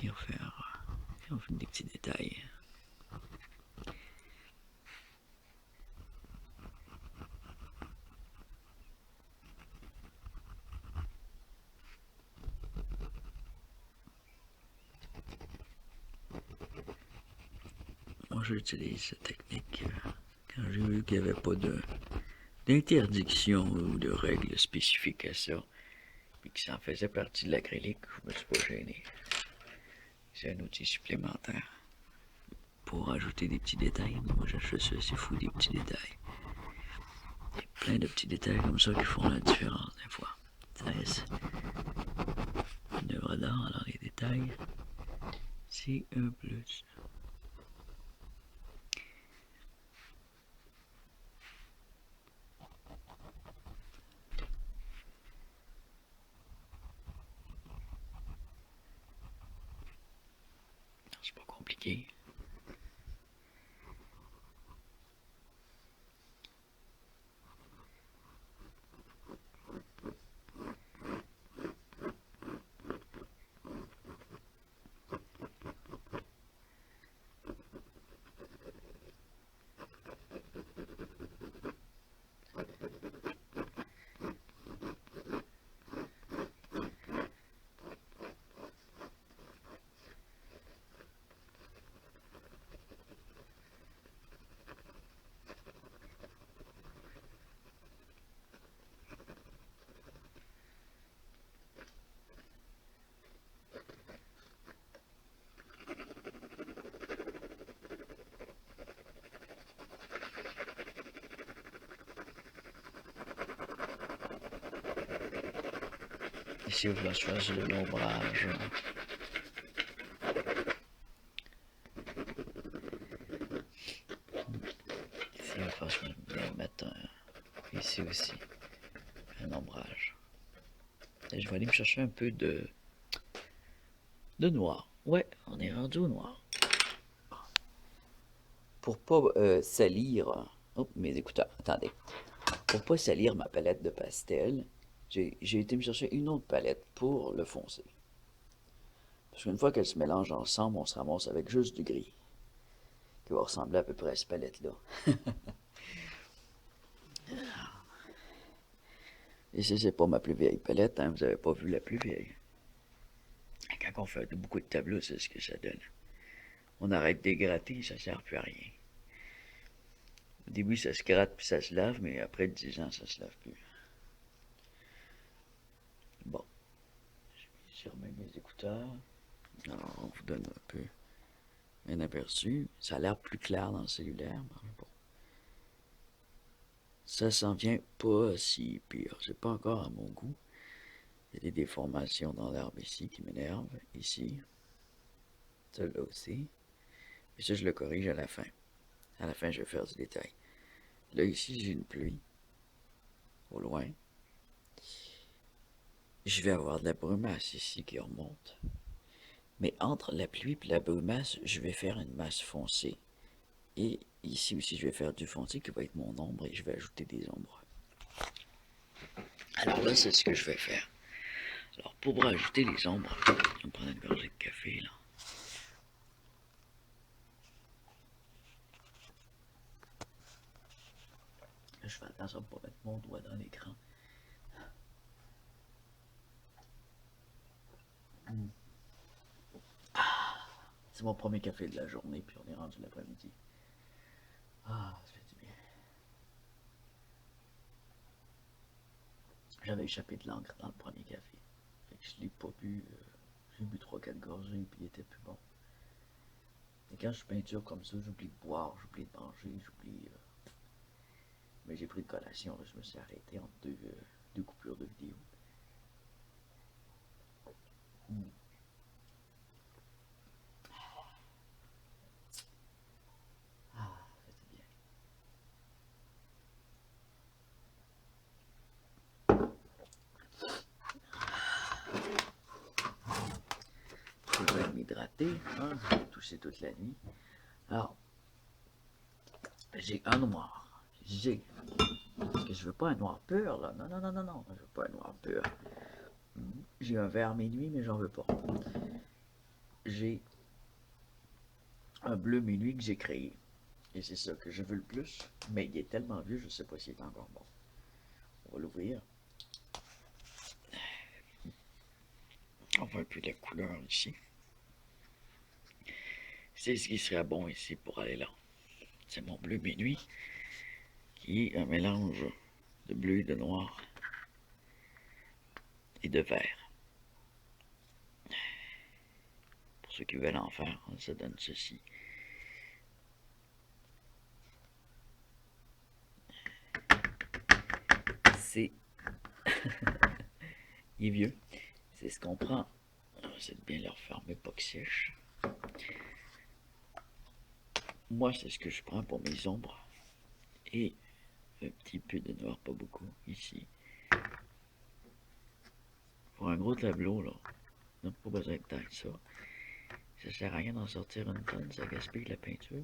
Et on fait des petits détails. Moi, j'utilise cette technique quand j'ai vu qu'il n'y avait pas d'interdiction ou de règles spécifiques à ça, puis que ça en faisait partie de l'acrylique, je me suis pas gêné. C'est un outil supplémentaire pour ajouter des petits détails. Moi, je suis assez fou des petits détails. Il y a plein de petits détails comme ça qui font la différence des fois. Ça reste une œuvre d'art, alors les détails, c'est un plus. C'est pas compliqué. Ici, on va choisir l'ombrage. Ici, on va bien mettre ici aussi un ombrage. Je vais aller me chercher un peu de noir. Ouais, on est rendu au noir. Pour pas salir... Oh, mes écouteurs, attendez. Pour pas salir ma palette de pastel, j'ai été me chercher une autre palette pour le foncé. Parce qu'une fois qu'elles se mélangent ensemble, on se ramasse avec juste du gris. Qui va ressembler à peu près à cette palette-là. Et si c'est pas ma plus vieille palette, hein, vous avez pas vu la plus vieille. Quand on fait beaucoup de tableaux, c'est ce que ça donne. On arrête de gratter, ça sert plus à rien. Au début, ça se gratte puis ça se lave, mais après 10 ans, ça se lave plus. Bon. Je remets mes écouteurs. Alors, on vous donne un peu un aperçu. Ça a l'air plus clair dans le cellulaire, mais bon. Ça s'en vient pas si pire. C'est pas encore à mon goût. Il y a des déformations dans l'herbe ici qui m'énervent. Ici. Celle-là aussi. Et ça, je le corrige à la fin. À la fin, je vais faire du détail. Là, ici, j'ai une pluie. Au loin. Je vais avoir de la brumasse ici qui remonte. Mais entre la pluie et la brumasse, je vais faire une masse foncée. Et ici aussi, je vais faire du foncé qui va être mon ombre et je vais ajouter des ombres. Alors là, c'est ce que je vais faire. Alors, pour rajouter les ombres, je vais me prendre une gorgée de café, là. Je fais attention pour mettre mon doigt dans l'écran. C'est mon premier café de la journée, puis on est rendu l'après-midi. Ah, ça fait du bien. J'avais échappé de l'encre dans le premier café. Fait que je l'ai pas bu. J'ai bu 3-4 gorgées, puis il était plus bon. Et quand je peinture comme ça, j'oublie de boire, j'oublie de manger, j'oublie... Mais j'ai pris de collation, là, je me suis arrêté entre deux coupures de vidéo. Ah, c'était bien. Faut bien m'hydrater, hein, j'ai toussé toute la nuit. Alors, j'ai un noir. Parce que je veux pas un noir pur, là. Non, non, non, non, non, je veux pas un noir pur. J'ai un vert minuit, mais j'en veux pas. J'ai un bleu minuit que j'ai créé. Et c'est ça que je veux le plus. Mais il est tellement vieux, je sais pas s'il est encore bon. On va l'ouvrir. On voit un peu la couleur ici. C'est ce qui serait bon ici pour aller là. C'est mon bleu minuit, qui est un mélange de bleu et de noir et de vert. Pour ceux qui veulent en faire, ça donne ceci. C'est... Il est vieux. C'est ce qu'on prend. On va essayer de bien le refermer, pas que sèche. Moi, c'est ce que je prends pour mes ombres. Et un petit peu de noir, pas beaucoup, ici. Pour un gros tableau, là, on n'a pas besoin de tant que ça. Ça sert à rien d'en sortir une tonne, ça gaspille la peinture.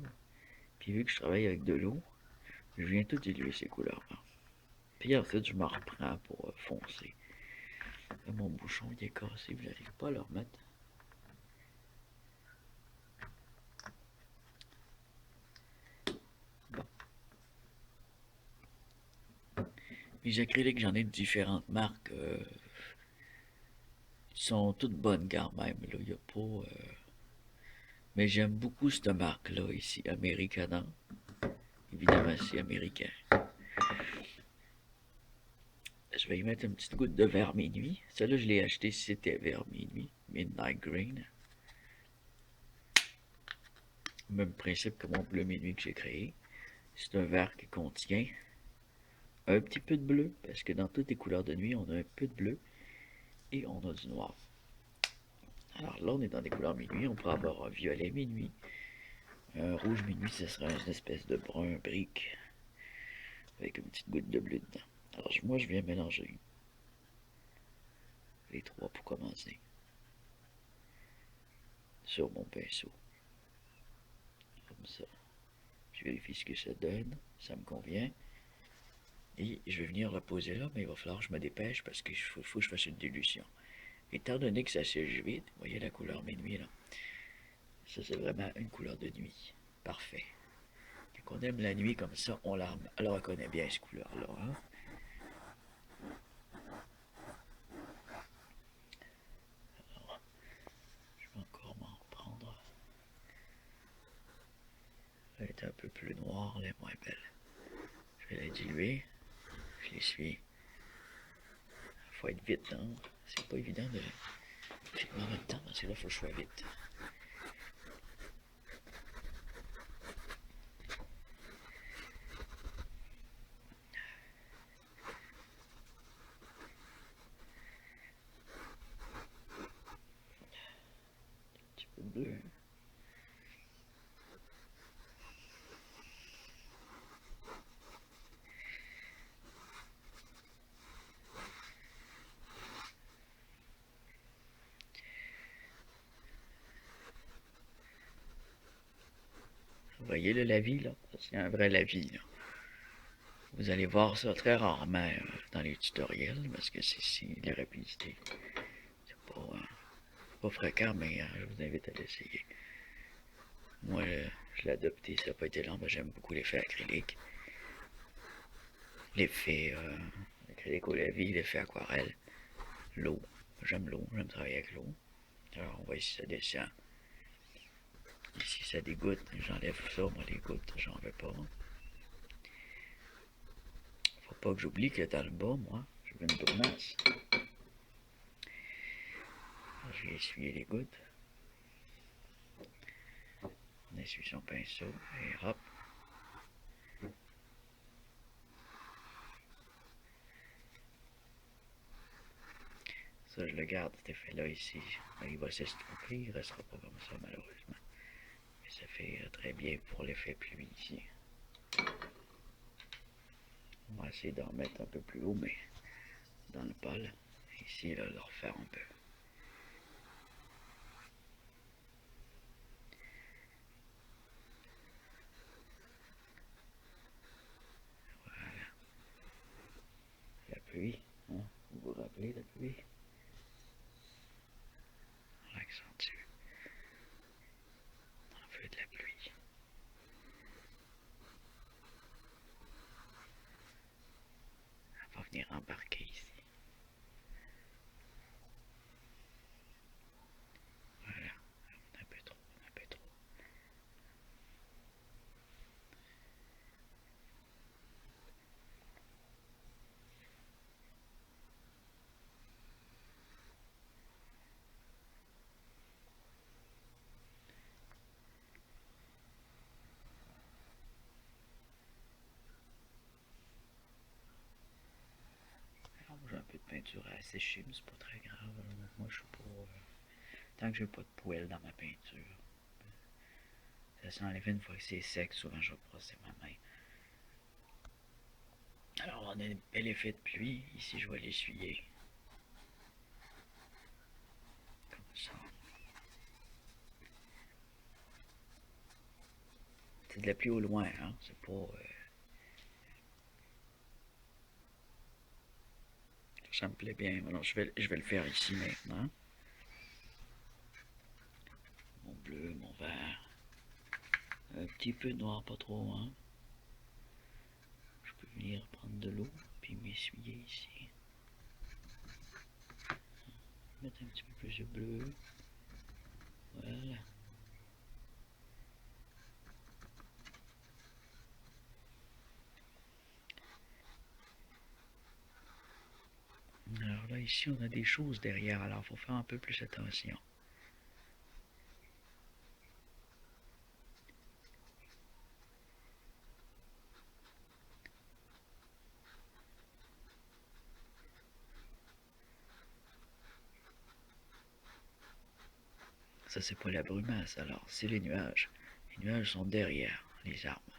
Puis vu que je travaille avec de l'eau, je viens tout diluer ces couleurs-là. Puis ensuite, je m'en reprends pour foncer. Là, mon bouchon il est cassé, je n'arrive pas à le remettre. Bon. Les acryliques, j'en ai de différentes marques. Ils sont toutes bonnes quand même. Là, il y a pas... Mais j'aime beaucoup cette marque-là ici, Americana. Évidemment, c'est américain. Je vais y mettre une petite goutte de vert minuit. Celle-là, je l'ai acheté si c'était vert minuit. Midnight Green. Même principe que mon bleu minuit que j'ai créé. C'est un vert qui contient un petit peu de bleu. Parce que dans toutes les couleurs de nuit, on a un peu de bleu. Et on a du noir. Alors là, on est dans des couleurs minuit. On pourrait avoir un violet minuit. Un rouge minuit, ce serait une espèce de brun brique. Avec une petite goutte de bleu dedans. Alors moi, je viens mélanger. les 3 pour commencer. Sur mon pinceau. Comme ça. Je vérifie ce que ça donne. Ça me convient. Et je vais venir le poser là, mais il va falloir que je me dépêche parce qu'il faut que je fasse une dilution. Étant donné que ça sèche vite, vous voyez la couleur minuit là. Ça c'est vraiment une couleur de nuit. Parfait. Quand on aime la nuit comme ça, on la reconnaît bien cette couleur là. Hein? Alors, je vais encore m'en prendre. Elle est un peu plus noire, elle est moins belle. Je vais la diluer. Je l'essuie. Faut être vite, hein. C'est pas évident de filmer en même temps, parce que là, faut que je sois vite. Un petit peu de bleu. Vous voyez le lavis, là? C'est un vrai lavis, là. Vous allez voir ça très rarement dans les tutoriels, parce que c'est de la rapidité. C'est pas fréquent, mais je vous invite à l'essayer. Moi, je l'ai adopté, ça n'a pas été long, j'aime beaucoup l'effet acrylique. L'effet acrylique au lavis, l'effet aquarelle. L'eau, j'aime l'eau, j'aime travailler avec l'eau. Alors on voit si ça descend. Ici ça dégoûte, j'enlève ça, moi les gouttes, j'en veux pas. Faut pas que j'oublie que dans le bas, moi, je veux une brunasse. Je vais essuyer les gouttes. On essuie son pinceau et hop. Ça, je le garde, cet effet-là ici. Mais il va s'estomper, il restera pas comme ça, malheureusement. Mais ça fait très bien pour l'effet pluie ici. On va essayer d'en mettre un peu plus haut, mais dans le pôle. Ici, là, le refaire un peu. Voilà. La pluie, hein? Vous vous rappelez la pluie? On l'accentue. On veut de la pluie. On va venir embarquer ici. Voilà. Un peu trop, un peu trop. Alors, j'ai un peu de peinture à assécher, mais c'est pas très grave. Moi, je suis pas. Tant que j'ai pas de poêle dans ma peinture. Ça s'enlève une fois que c'est sec, souvent je vais brosser ma main. Alors on a un bel effet de pluie, ici je vais l'essuyer. Comme ça. C'est de la pluie au loin, hein, c'est pas... Ça me plaît bien, alors je vais le faire ici maintenant. Mon bleu, mon vert. Un petit peu de noir, pas trop, hein. Je peux venir prendre de l'eau, puis m'essuyer ici. Mettre un petit peu plus de bleu. Voilà. Alors là, ici, on a des choses derrière, alors il faut faire un peu plus attention. Ça, c'est pas la brumasse, alors, c'est les nuages. Les nuages sont derrière les arbres.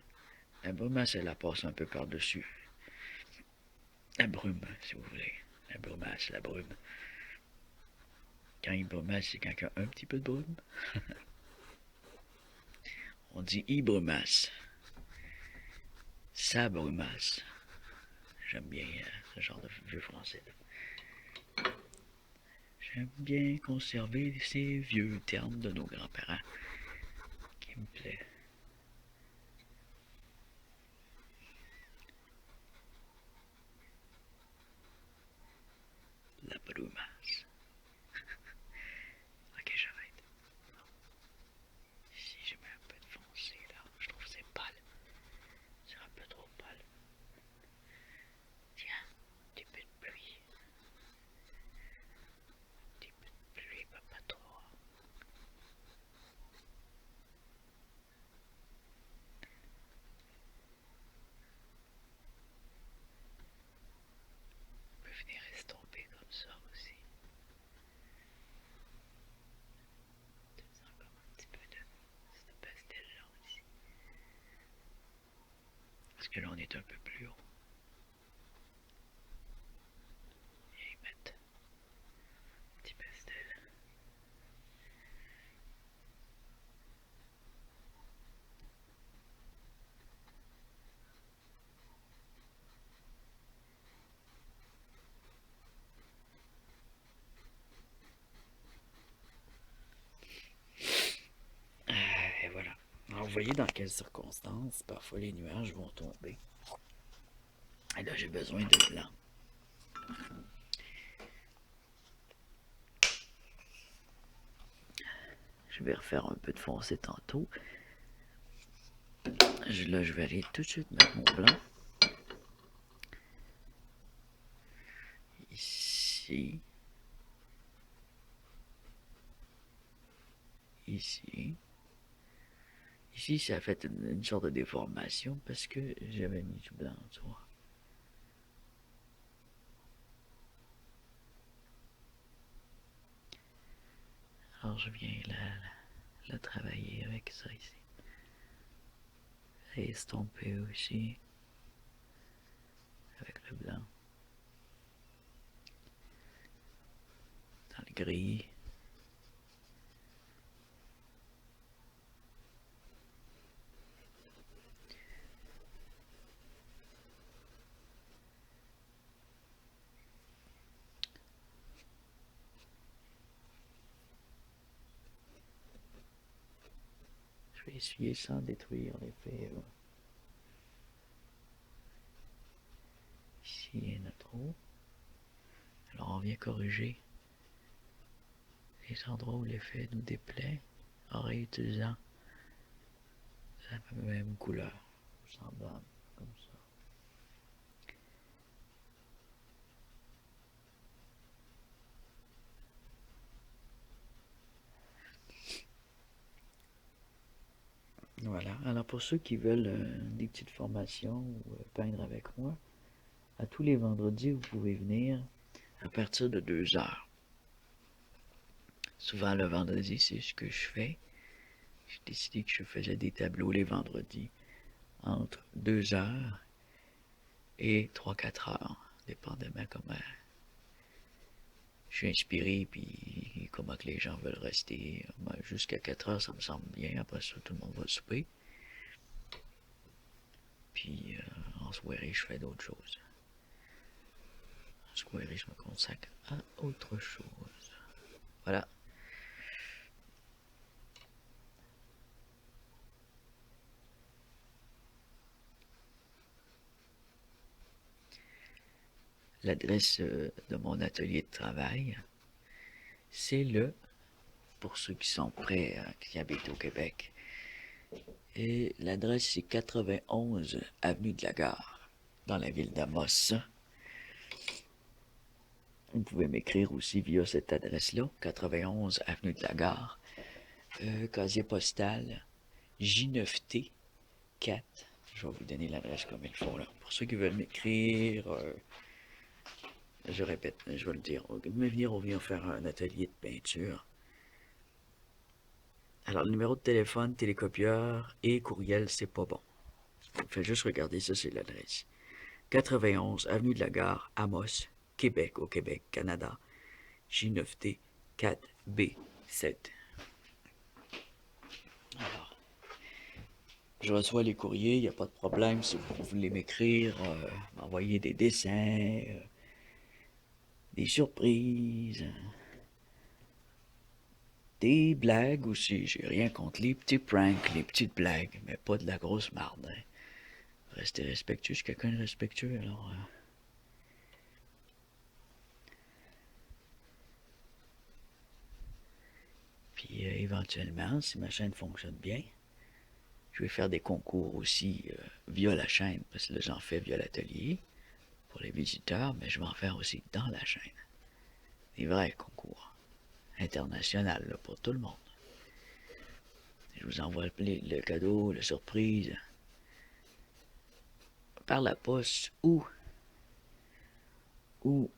La brumasse, elle la passe un peu par-dessus. La brume, si vous voulez. La brumasse, la brume. Quand il brumasse, c'est quand il y a un petit peu de brume. On dit il brumasse. Ça brumasse. J'aime bien ce genre de vieux français. J'aime bien conserver ces vieux termes de nos grands-parents qui me plaît. La brumasse. Ok, j'arrête. Ici, je mets un peu de foncé là. Je trouve que c'est pâle. C'est un peu trop pâle. Tiens, un petit peu de pluie. Un petit peu de pluie, pas trop. On peut venir estomper comme ça aussi. Tu sens comme un petit peu de cette pastel-là aussi. Parce que là, on est un peu plus haut. Et ils mettent un petit pastel. Et voilà. Alors, vous voyez dans quelles circonstances, parfois les nuages vont tomber. Et là, j'ai besoin de blanc. Je vais refaire un peu de foncé tantôt. Là, je vais aller tout de suite mettre mon blanc. Ici. Ici. Ici, ça a fait une sorte de déformation parce que j'avais mis du blanc, tu vois. Alors, je viens la travailler avec ça ici. Et estomper aussi avec le blanc. Dans le gris. Je vais essuyer sans détruire l'effet. Ici, il y en a trop. Alors, on vient corriger les endroits où l'effet nous déplaît en réutilisant la même couleur, semblable, comme ça. Voilà, alors pour ceux qui veulent des petites formations ou peindre avec moi, à tous les vendredis, vous pouvez venir à partir de 2 heures. Souvent le vendredi, c'est ce que je fais. J'ai décidé que je faisais des tableaux les vendredis entre 2 heures et 3-4 heures, dépendamment comment je suis inspiré puis comment que les gens veulent rester. Moi, jusqu'à 4 heures, ça me semble bien. Après ça, tout le monde va souper. Puis en soirée, je fais d'autres choses. En soirée, je me consacre à autre chose. Voilà. L'adresse de mon atelier de travail, c'est pour ceux qui sont prêts, qui habitent au Québec. Et l'adresse, c'est 91 Avenue de la Gare, dans la ville d'Amos. Vous pouvez m'écrire aussi via cette adresse-là, 91 Avenue de la Gare, casier postal J9T 4. Je vais vous donner l'adresse comme il faut là. Pour ceux qui veulent m'écrire, je répète, je vais le dire, venir, on vient faire un atelier de peinture. Alors, le numéro de téléphone, télécopieur et courriel, c'est pas bon. Faites juste regarder ça, c'est l'adresse. 91 Avenue de la Gare, Amos, Québec, au Québec, Canada, J9T 4B7. Alors, je reçois les courriers, il n'y a pas de problème. Si vous voulez m'écrire, m'envoyer des dessins, des surprises, des blagues aussi. J'ai rien contre les petits pranks, les petites blagues, mais pas de la grosse marde. Hein. Restez respectueux, je suis quelqu'un de respectueux, alors... Puis éventuellement, si ma chaîne fonctionne bien, je vais faire des concours aussi via la chaîne, parce que là j'en fais via l'atelier pour les visiteurs, mais je vais en faire aussi dans la chaîne. Des vrais concours internationaux là, pour tout le monde. Je vous envoie le cadeau, la surprise, par la poste ou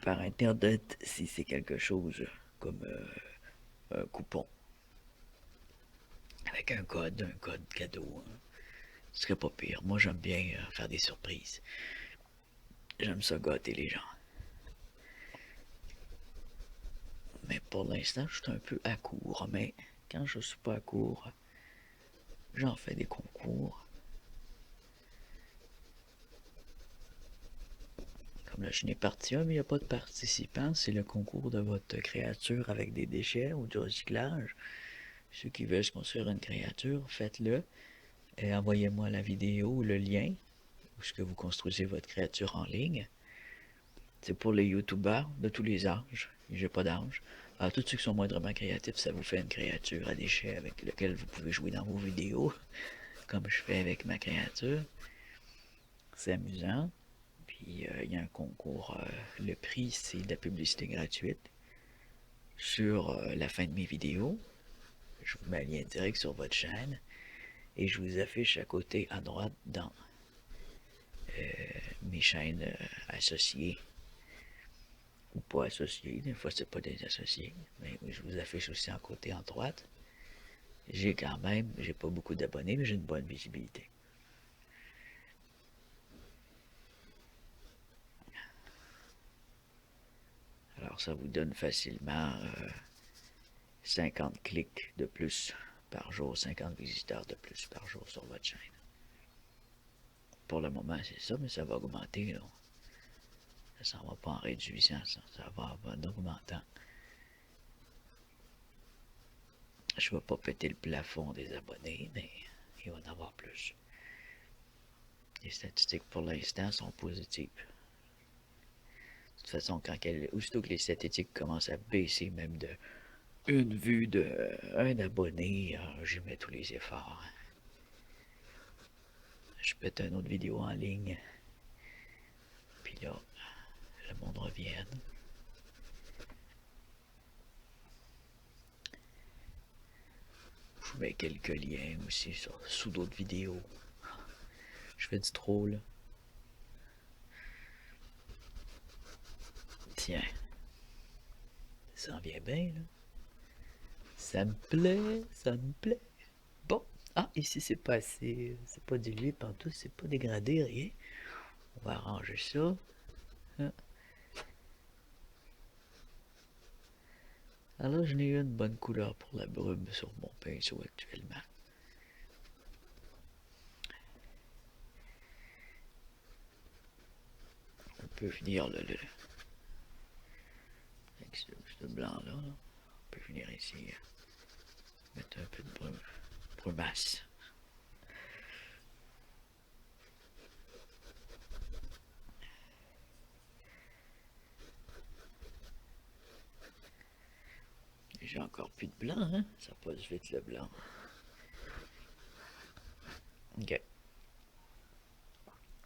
par internet si c'est quelque chose comme un coupon. Avec un code cadeau. Hein. Ce serait pas pire. Moi j'aime bien faire des surprises. J'aime ça gâter les gens. Mais pour l'instant, je suis un peu à court. Mais quand je suis pas à court, j'en fais des concours. Comme là, je n'ai parti un, mais il n'y a pas de participants. C'est le concours de votre créature avec des déchets ou du recyclage. Ceux qui veulent se construire une créature, faites-le. Et envoyez-moi la vidéo ou le lien où ce que vous construisez votre créature en ligne. C'est pour les youtubeurs de tous les âges. J'ai pas d'âge. Alors, tous ceux qui sont moindrement créatifs, ça vous fait une créature à déchets avec laquelle vous pouvez jouer dans vos vidéos, comme je fais avec ma créature. C'est amusant. Puis, il y a un concours. Le prix, c'est de la publicité gratuite sur la fin de mes vidéos. Je vous mets un lien direct sur votre chaîne. Et je vous affiche à côté, à droite, dans mes chaînes associées. Ou pas associés, des fois c'est pas des associés, mais je vous affiche aussi en côté en droite. J'ai pas beaucoup d'abonnés, mais j'ai une bonne visibilité. Alors ça vous donne facilement 50 clics de plus par jour, 50 visiteurs de plus par jour sur votre chaîne. Pour le moment c'est ça, mais ça va augmenter. Là. Ça s'en va pas en réduisant, ça va en augmentant. Je ne vais pas péter le plafond des abonnés, mais il va en avoir plus. Les statistiques pour l'instant sont positives. De toute façon, aussitôt que les statistiques commencent à baisser, même de une vue d'un abonné, j'y mets tous les efforts. Je pète une autre vidéo en ligne. Puis là, le monde revienne. Je mets quelques liens aussi sous d'autres vidéos. Je fais du troll. Tiens. Ça en vient bien, là. Ça me plaît, ça me plaît. Bon. Ah, ici, c'est pas assez. C'est pas dilué partout, c'est pas dégradé, rien. On va arranger ça. Hein. Alors, je n'ai eu une bonne couleur pour la brume sur mon pinceau actuellement. On peut finir avec ce blanc-là. On peut finir ici. Mettre un peu de brumasse. J'ai encore plus de blanc, hein? Ça passe vite le blanc. Ok.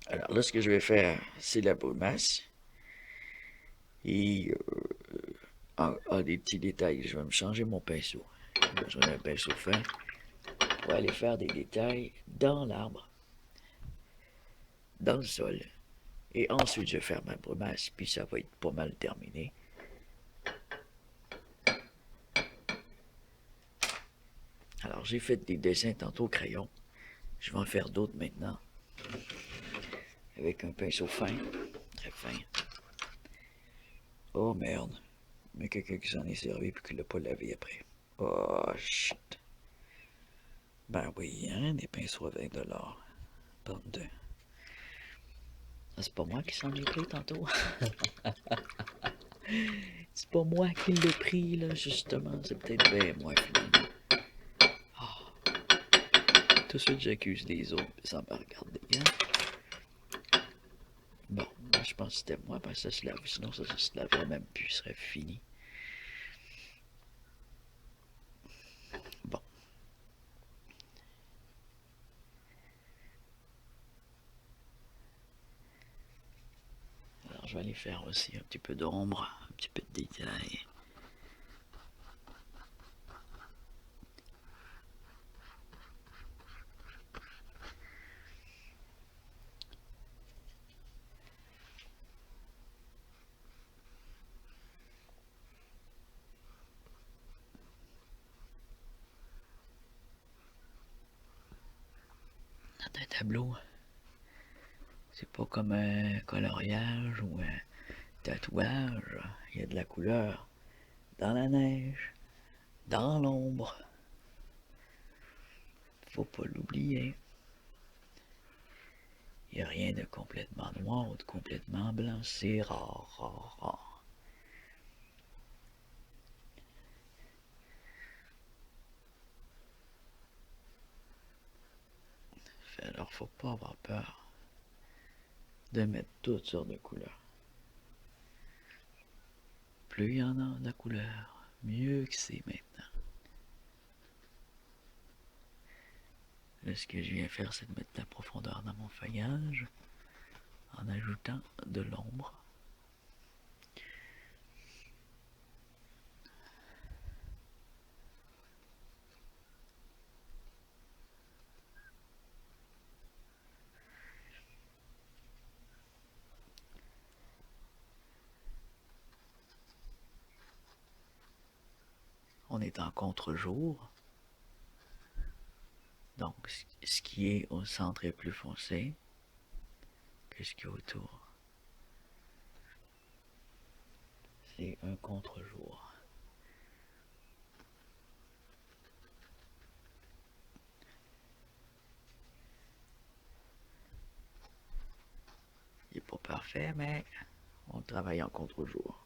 Alors là, ce que je vais faire, c'est la brumasse. Et des petits détails. Je vais me changer mon pinceau. J'ai besoin d'un pinceau fin pour aller faire des détails dans l'arbre, dans le sol. Et ensuite, je vais faire ma brumasse, puis ça va être pas mal terminé. Alors, j'ai fait des dessins tantôt au crayon. Je vais en faire d'autres maintenant. Avec un pinceau fin, très fin. Oh merde, Mais quelqu'un qui s'en est servi puis qui l'a pas lavé après. Oh, shit. Ben oui, hein, des pinceaux à 20$. Bande de... Ah, c'est pas moi qui s'en ai pris tantôt. C'est pas moi qui l'ai pris, là, justement. C'est peut-être bien moi, finalement. Ah, tout de suite, j'accuse les autres sans me regarder, hein. Bon, moi, je pense que c'était moi, parce que ça se lave. Sinon, ça se laverait même plus, ce serait fini. Bon. Alors, je vais aller faire aussi un petit peu d'ombre, un petit peu de détail. Dans un tableau, c'est pas comme un coloriage ou un tatouage. Il y a de la couleur dans la neige, dans l'ombre. Faut pas l'oublier. Il n'y a rien de complètement noir ou de complètement blanc. C'est rare, rare, rare. Alors, faut pas avoir peur de mettre toutes sortes de couleurs. Plus il y en a de la couleur, mieux que c'est maintenant. Là, ce que je viens faire, c'est de mettre de la profondeur dans mon feuillage en ajoutant de l'ombre. On est en contre-jour. Donc, ce qui est au centre est plus foncé que ce qui est autour. C'est un contre-jour. Il n'est pas parfait, mais on travaille en contre-jour.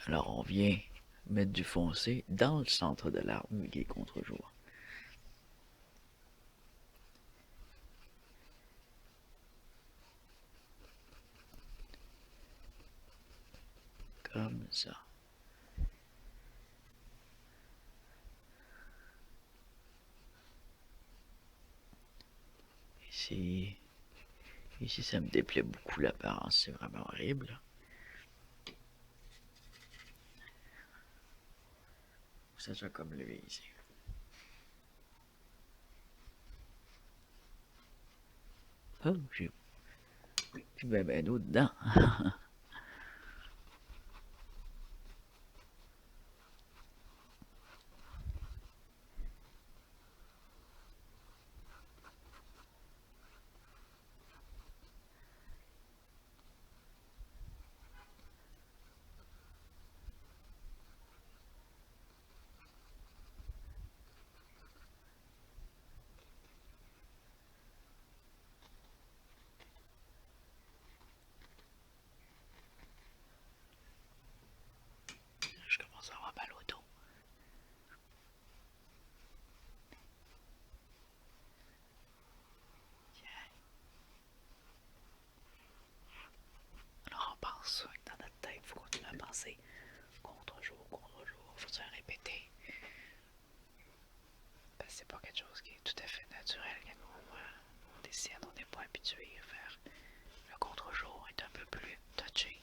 Alors on vient mettre du foncé dans le centre de l'arbre qui est contre-jour. Comme ça. Ici ça me déplaît beaucoup l'apparence, c'est vraiment horrible. Ça soit comme lui ici. Oh, j'ai ben d'eau dedans. Je commence à avoir mal au dos. Alors on pense dans notre tête, il faut continuer à penser contre-jour, contre-jour, faut se répéter. Parce que c'est pas quelque chose qui est tout à fait naturel quand on dessine, on n'est pas habitué à faire. Le contre-jour est un peu plus touché.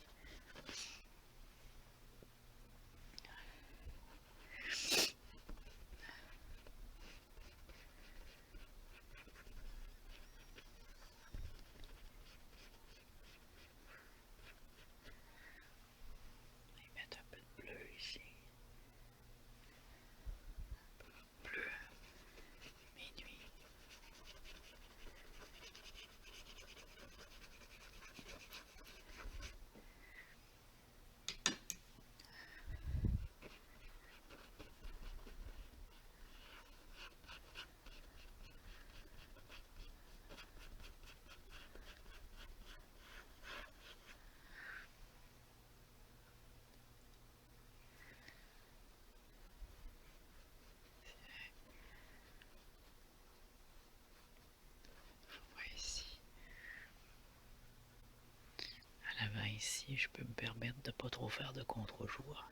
ici, je peux me permettre de pas trop faire de contre-jour.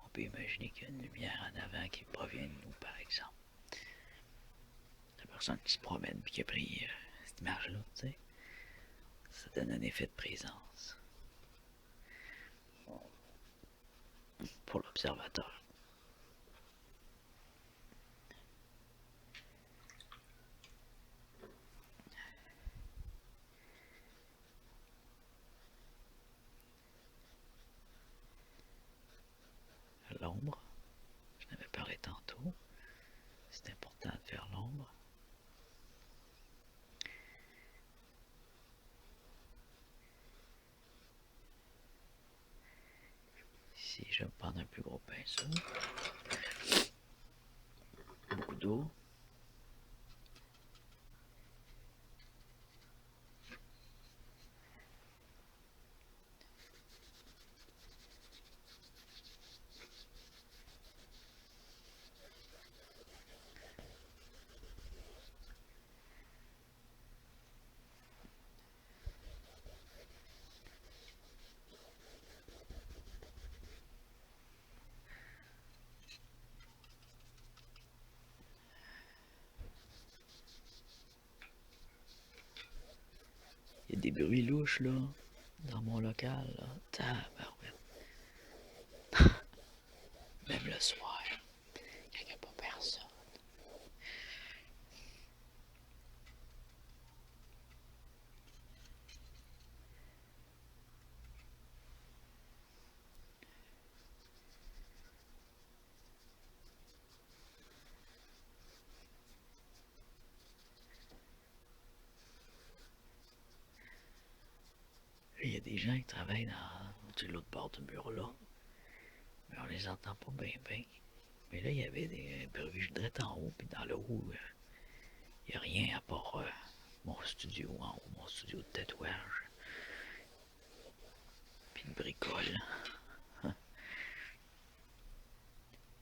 On peut imaginer qu'il y a une lumière en avant qui provient de nous, par exemple. La personne qui se promène puis qui a pris cette image-là, tu sais, ça donne un effet de présence pour l'observateur. L'ombre, je n'avais parlé tantôt, c'est important de faire l'ombre. Ici, je vais prendre un plus gros pinceau, beaucoup d'eau. Il y a des bruits louches, là, dans mon local, là. Tabarouette. Même le soir, il n'y a pas personne. Il y a des gens qui travaillent de l'autre bord du mur là. Mais on les entend pas bien bien. Mais là, il y avait des bruits direct en haut, puis dans le haut, il n'y a rien à part mon studio en haut, mon studio de tatouage. Puis une bricole.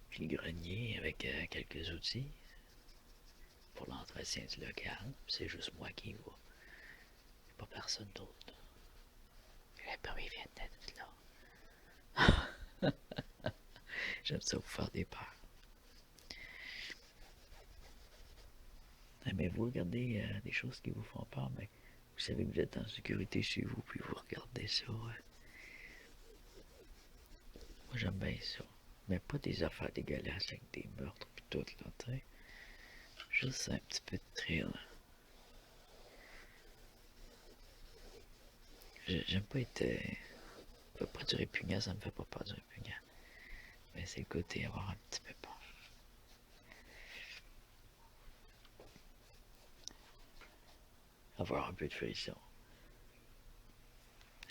Puis le grenier avec quelques outils pour l'entretien du local. C'est juste moi qui y vais. Pas personne d'autre. Le bruit vient d'être là. J'aime ça vous faire des peurs. Mais vous regardez des choses qui vous font peur, mais vous savez que vous êtes en sécurité chez vous, puis vous regardez ça. Moi, j'aime bien ça. Mais pas des affaires dégueulasses avec des meurtres pis tout, là, tu sais. Juste un petit peu de thrill. J'aime pas être... pas du répugnant, ça me fait pas peur du répugnant. Mais c'est le côté avoir un petit peu peur. Avoir un peu de frisson.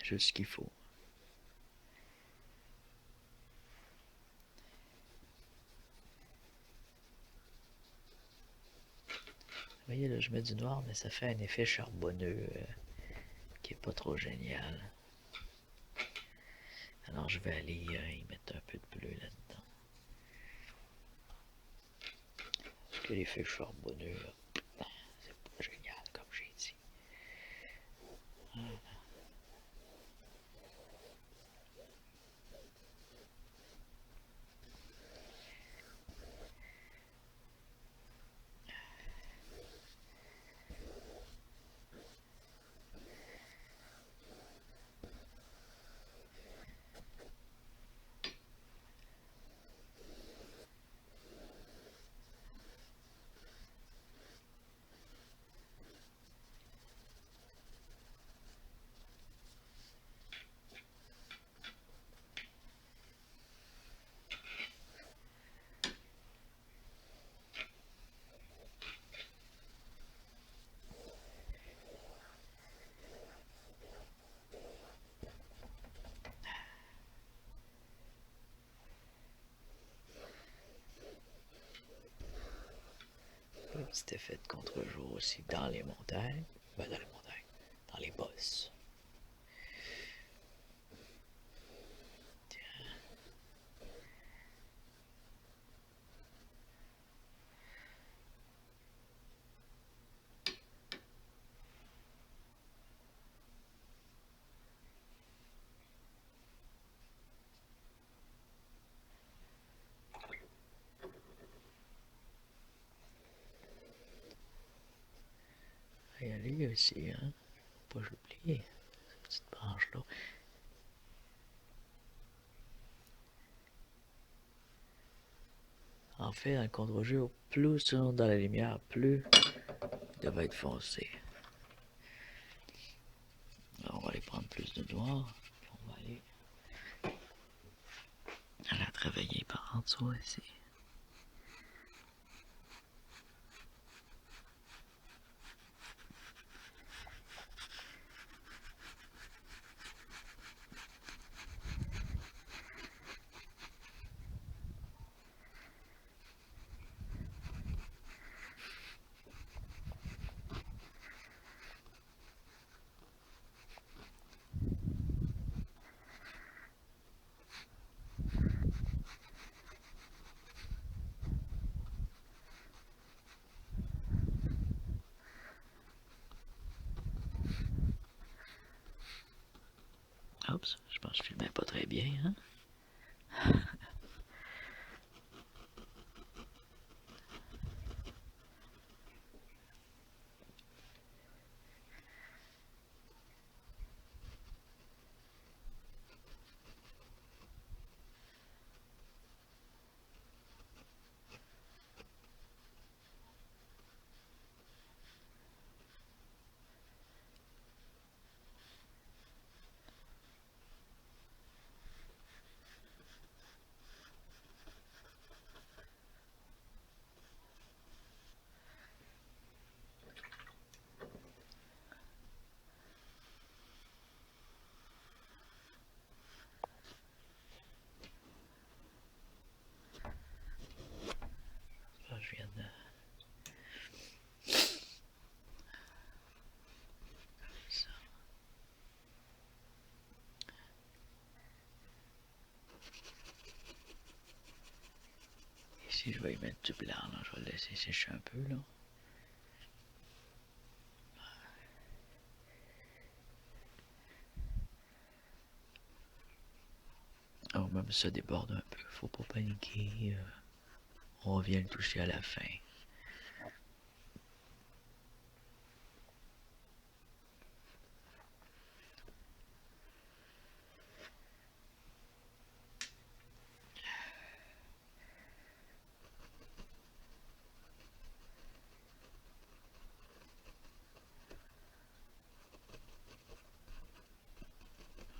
Juste ce qu'il faut. Vous voyez, là, je mets du noir, mais ça fait un effet charbonneux qui est pas trop génial. Alors je vais aller y mettre un peu de bleu là-dedans. Parce que l'effet charbonneux, c'est pas génial, comme j'ai dit. Un petit effet de contre-jour aussi dans les montagnes. Ben, dans les montagnes. Dans les bosses. Oui, aussi, hein. Faut pas j'oublie cette petite branche-là. En fait, dans le contre-jour, plus tu rentres dans la lumière, plus il va être foncé. Alors, on va aller prendre plus de noir. On va aller la travailler par en dessous ici. Oups, je pense que je filmais pas très bien, hein? Je viens de... Ça. Ici, je vais y mettre du blanc, là. Je vais le laisser sécher un peu, là. Oh, même ça déborde un peu. Faut pas paniquer. On vient le toucher à la fin.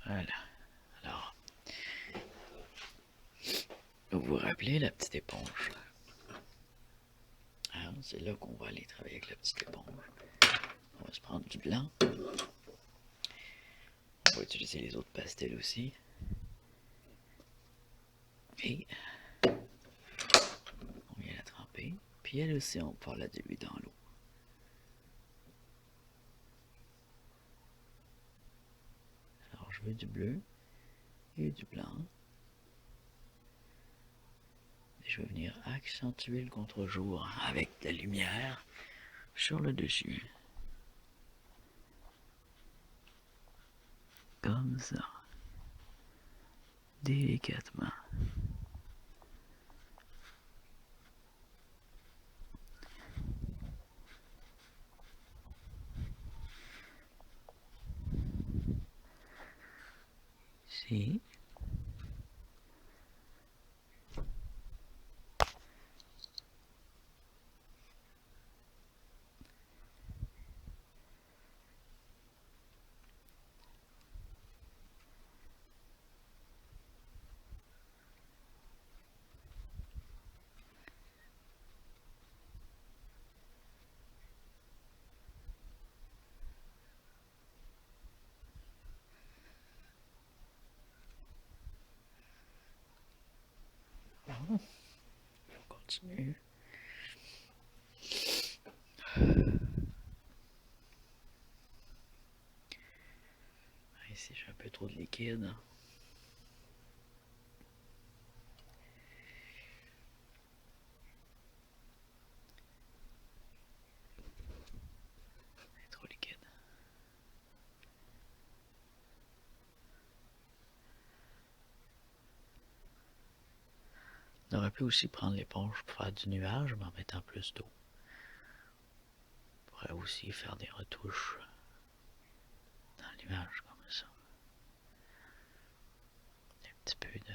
Voilà. Alors, vous vous rappelez la petite éponge? Alors, c'est là qu'on va aller travailler avec la petite éponge. On va se prendre du blanc. On va utiliser les autres pastels aussi. Et on vient la tremper. Puis elle aussi, on part la diluer dans l'eau. Alors, je veux du bleu et du blanc. Et je vais venir accentuer le contre-jour avec de la lumière sur le dessus. Comme ça. Délicatement. Ici. On continue. Ici, j'ai un peu trop de liquide. Trop liquide. On aurait pu aussi prendre l'éponge pour faire du nuage, mais en mettant plus d'eau. pourrais aussi faire des retouches dans l'image comme ça. Un petit peu de...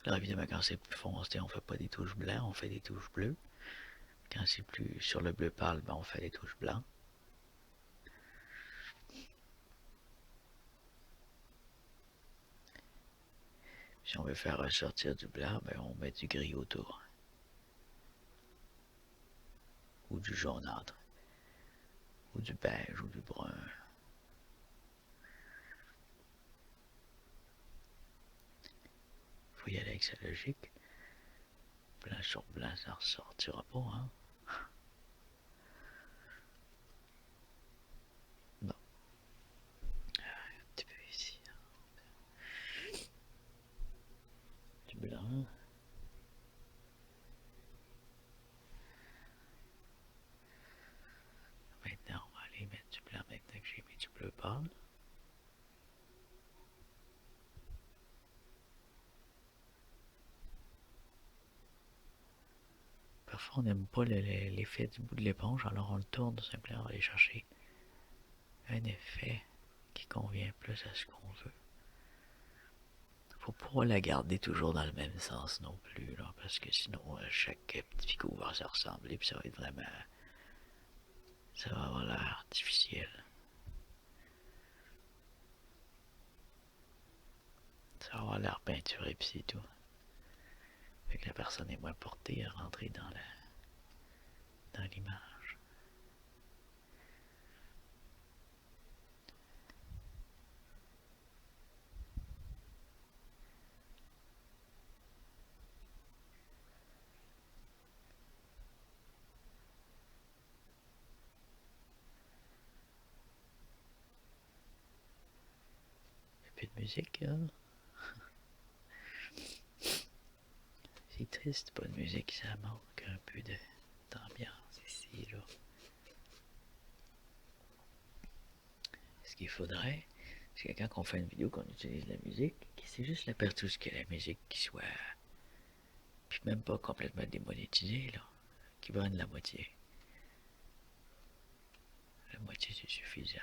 Alors évidemment, quand c'est plus foncé, on fait pas des touches blancs, on fait des touches bleues. Quand c'est plus sur le bleu pâle, ben on fait des touches blancs. Si on veut faire ressortir du blanc, ben on met du gris autour. Ou du jaunâtre. Ou du beige ou du brun. Faut y aller avec sa logique. Blanc sur blanc, ça ressortira pas, hein. Non. Un petit peu ici. Du blanc. Maintenant, on va aller mettre du blanc maintenant que j'ai mis du bleu pâle. Parfois, on n'aime pas l'effet du bout de l'éponge, alors on le tourne tout simplement, on va aller chercher un effet qui convient plus à ce qu'on veut. Faut pas la garder toujours dans le même sens non plus, là, parce que sinon, chaque petit picot va se ressembler, puis ça va être vraiment... ça va avoir l'air artificiel. Ça va avoir l'air peinturé, puis c'est tout. Fait que la personne est moins portée à rentrer dans l'image. Il n'y a plus de musique, hein? C'est triste, pas de musique, ça manque un peu d'ambiance ici, là. Ce qu'il faudrait, c'est que quand on fait une vidéo, qu'on utilise la musique, c'est juste la partie où la musique qui soit, puis même pas complètement démonétisée, là, qui prenne la moitié. La moitié, c'est suffisant.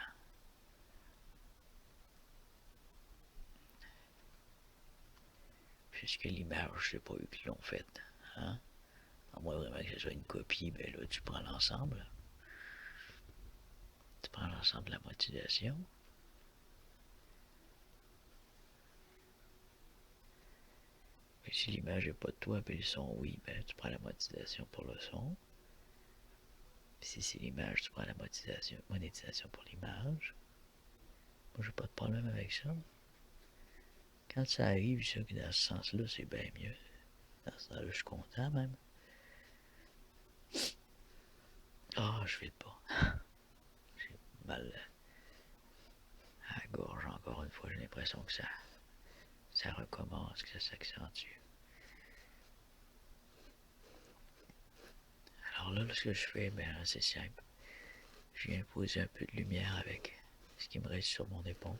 Puisque l'image, c'est pas eux qui l'ont faite, hein? À moins vraiment que ce soit une copie, ben là, tu prends l'ensemble. Tu prends l'ensemble de la motivation. Et si l'image n'est pas de toi, ben le son, oui, ben tu prends la monétisation pour le son. Puis si c'est l'image, tu prends la monétisation pour l'image. Moi, j'ai pas de problème avec ça. Quand ça arrive, ça, que dans ce sens-là, c'est bien mieux. Dans ce sens-là, je suis content même. Ah, je file pas. J'ai mal à la gorge encore une fois. J'ai l'impression que ça recommence, que ça s'accentue. Alors là, ce que je fais, ben, c'est simple. Je viens poser un peu de lumière avec ce qui me reste sur mon éponge.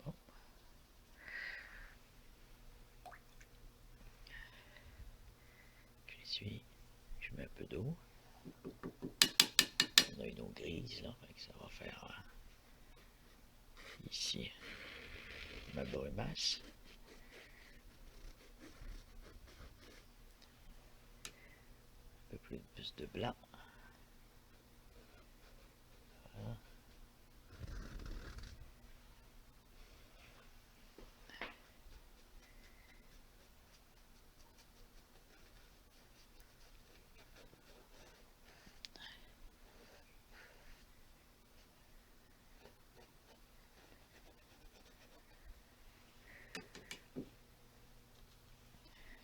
Bon. Je mets un peu d'eau. On a une eau grise, là, fait que ça va faire ici ma brumasse. Un peu plus de blanc. Voilà.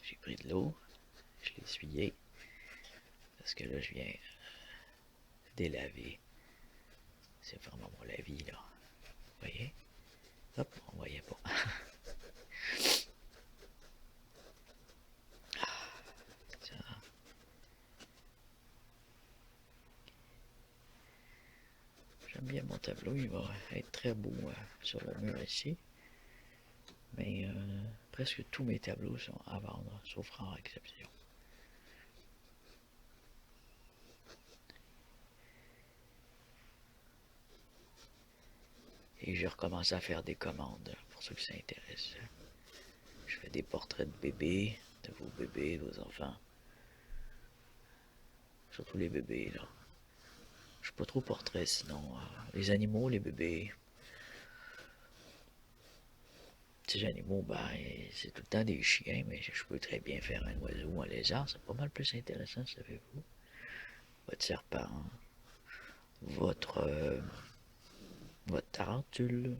J'ai pris de l'eau, je l'ai essuyé, parce que là je viens délaver. C'est vraiment mon lavis là. Vous voyez? Hop, on voyait pas. J'aime bien mon tableau, il va être très beau sur le mur ici. Mais presque tous mes tableaux sont à vendre, sauf rare exception. Et j'ai recommencé à faire des commandes pour ceux qui s'intéressent. Je fais des portraits de bébés, de vos bébés, de vos enfants. Surtout les bébés, là. Je suis pas trop portrait, sinon. Les animaux, les bébés. Ces animaux, ben, c'est tout le temps des chiens, mais je peux très bien faire un oiseau ou un lézard. C'est pas mal plus intéressant, savez-vous. Votre serpent, votre tarentule.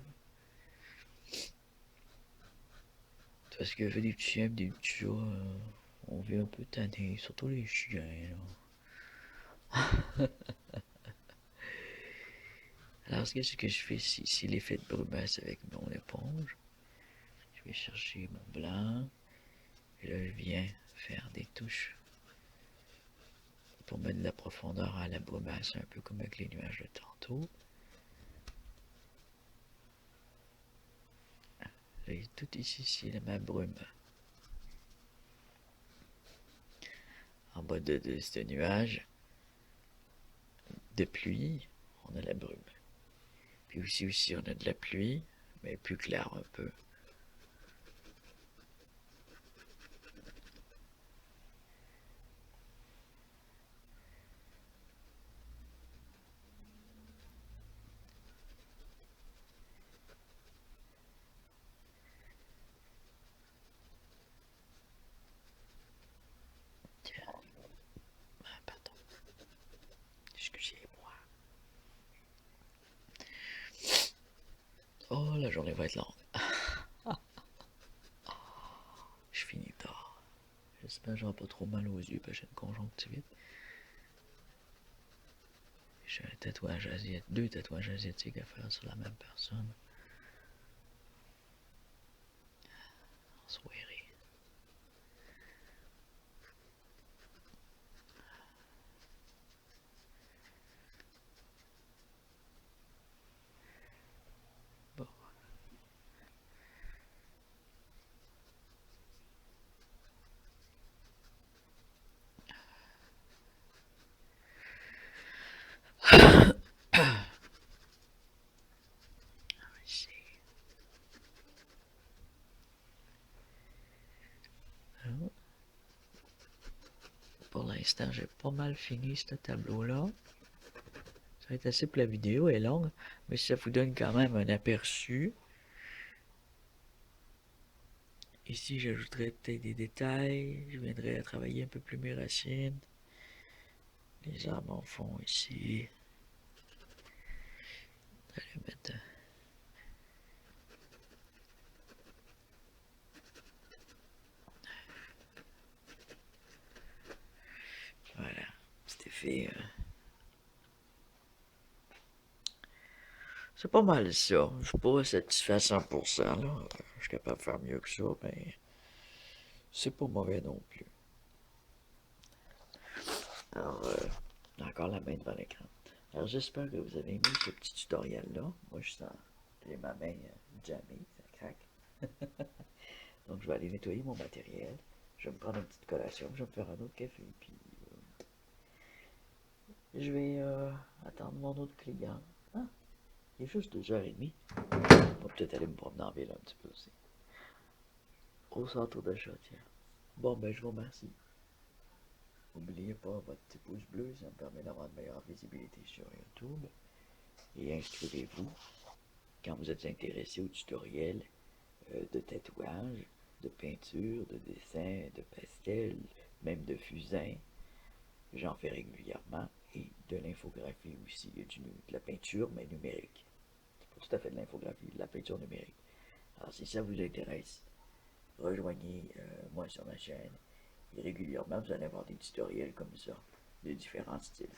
Parce que fait des petits chiens, des petits chats, on vient un peu tanner, surtout les chiens, là. Alors, ce que je fais ici, c'est l'effet de brumasse avec mon éponge. Je vais chercher mon blanc. Et là, je viens faire des touches pour mettre de la profondeur à la brumasse, un peu comme avec les nuages de tantôt. Là, tout ici, c'est ma brume. En bas de ce nuage de pluie, on a la brume. Puis aussi, on a de la pluie, mais plus clair un peu. Tiens, pardon. Excusez-moi. Oh, la journée va être longue. Je finis tard. J'espère que j'aurai pas trop mal aux yeux parce que j'ai une conjonctivite. J'ai un tatouage asiatique, 2 tatouages asiatiques à faire sur la même personne. En soirée. Bon. Ici. Alors, pour l'instant, j'ai pas mal fini ce tableau-là. Ça va être assez pour la vidéo, elle est longue, mais ça vous donne quand même un aperçu. Ici, j'ajouterai peut-être des détails. Je viendrai à travailler un peu plus mes racines. Les arbres en fond ici. Je vais mettre. Voilà, petit effet. C'est pas mal ça. Je suis pas satisfait à 100%, là. Je suis capable de faire mieux que ça, mais c'est pas mauvais non plus. Alors, encore la main devant l'écran. Alors, j'espère que vous avez aimé ce petit tutoriel-là. Moi, j'ai ma main jammée, ça craque. Donc, je vais aller nettoyer mon matériel. Je vais me prendre une petite collation, je vais me faire un autre café, puis Je vais attendre mon autre client. Ah, il est juste 2h30. On va peut-être aller me promener en ville un petit peu aussi. Au centre de Chaudière. Bon, ben, je vous remercie. N'oubliez pas votre petit pouce bleu, ça me permet d'avoir une meilleure visibilité sur YouTube. Et inscrivez-vous quand vous êtes intéressé au tutoriel de tatouage, de peinture, de dessin, de pastel, même de fusain. J'en fais régulièrement. Et de l'infographie aussi, de la peinture, mais numérique. C'est pas tout à fait de l'infographie, de la peinture numérique. Alors si ça vous intéresse, rejoignez-moi sur ma chaîne. Et régulièrement, vous allez avoir des tutoriels comme ça, de différents styles.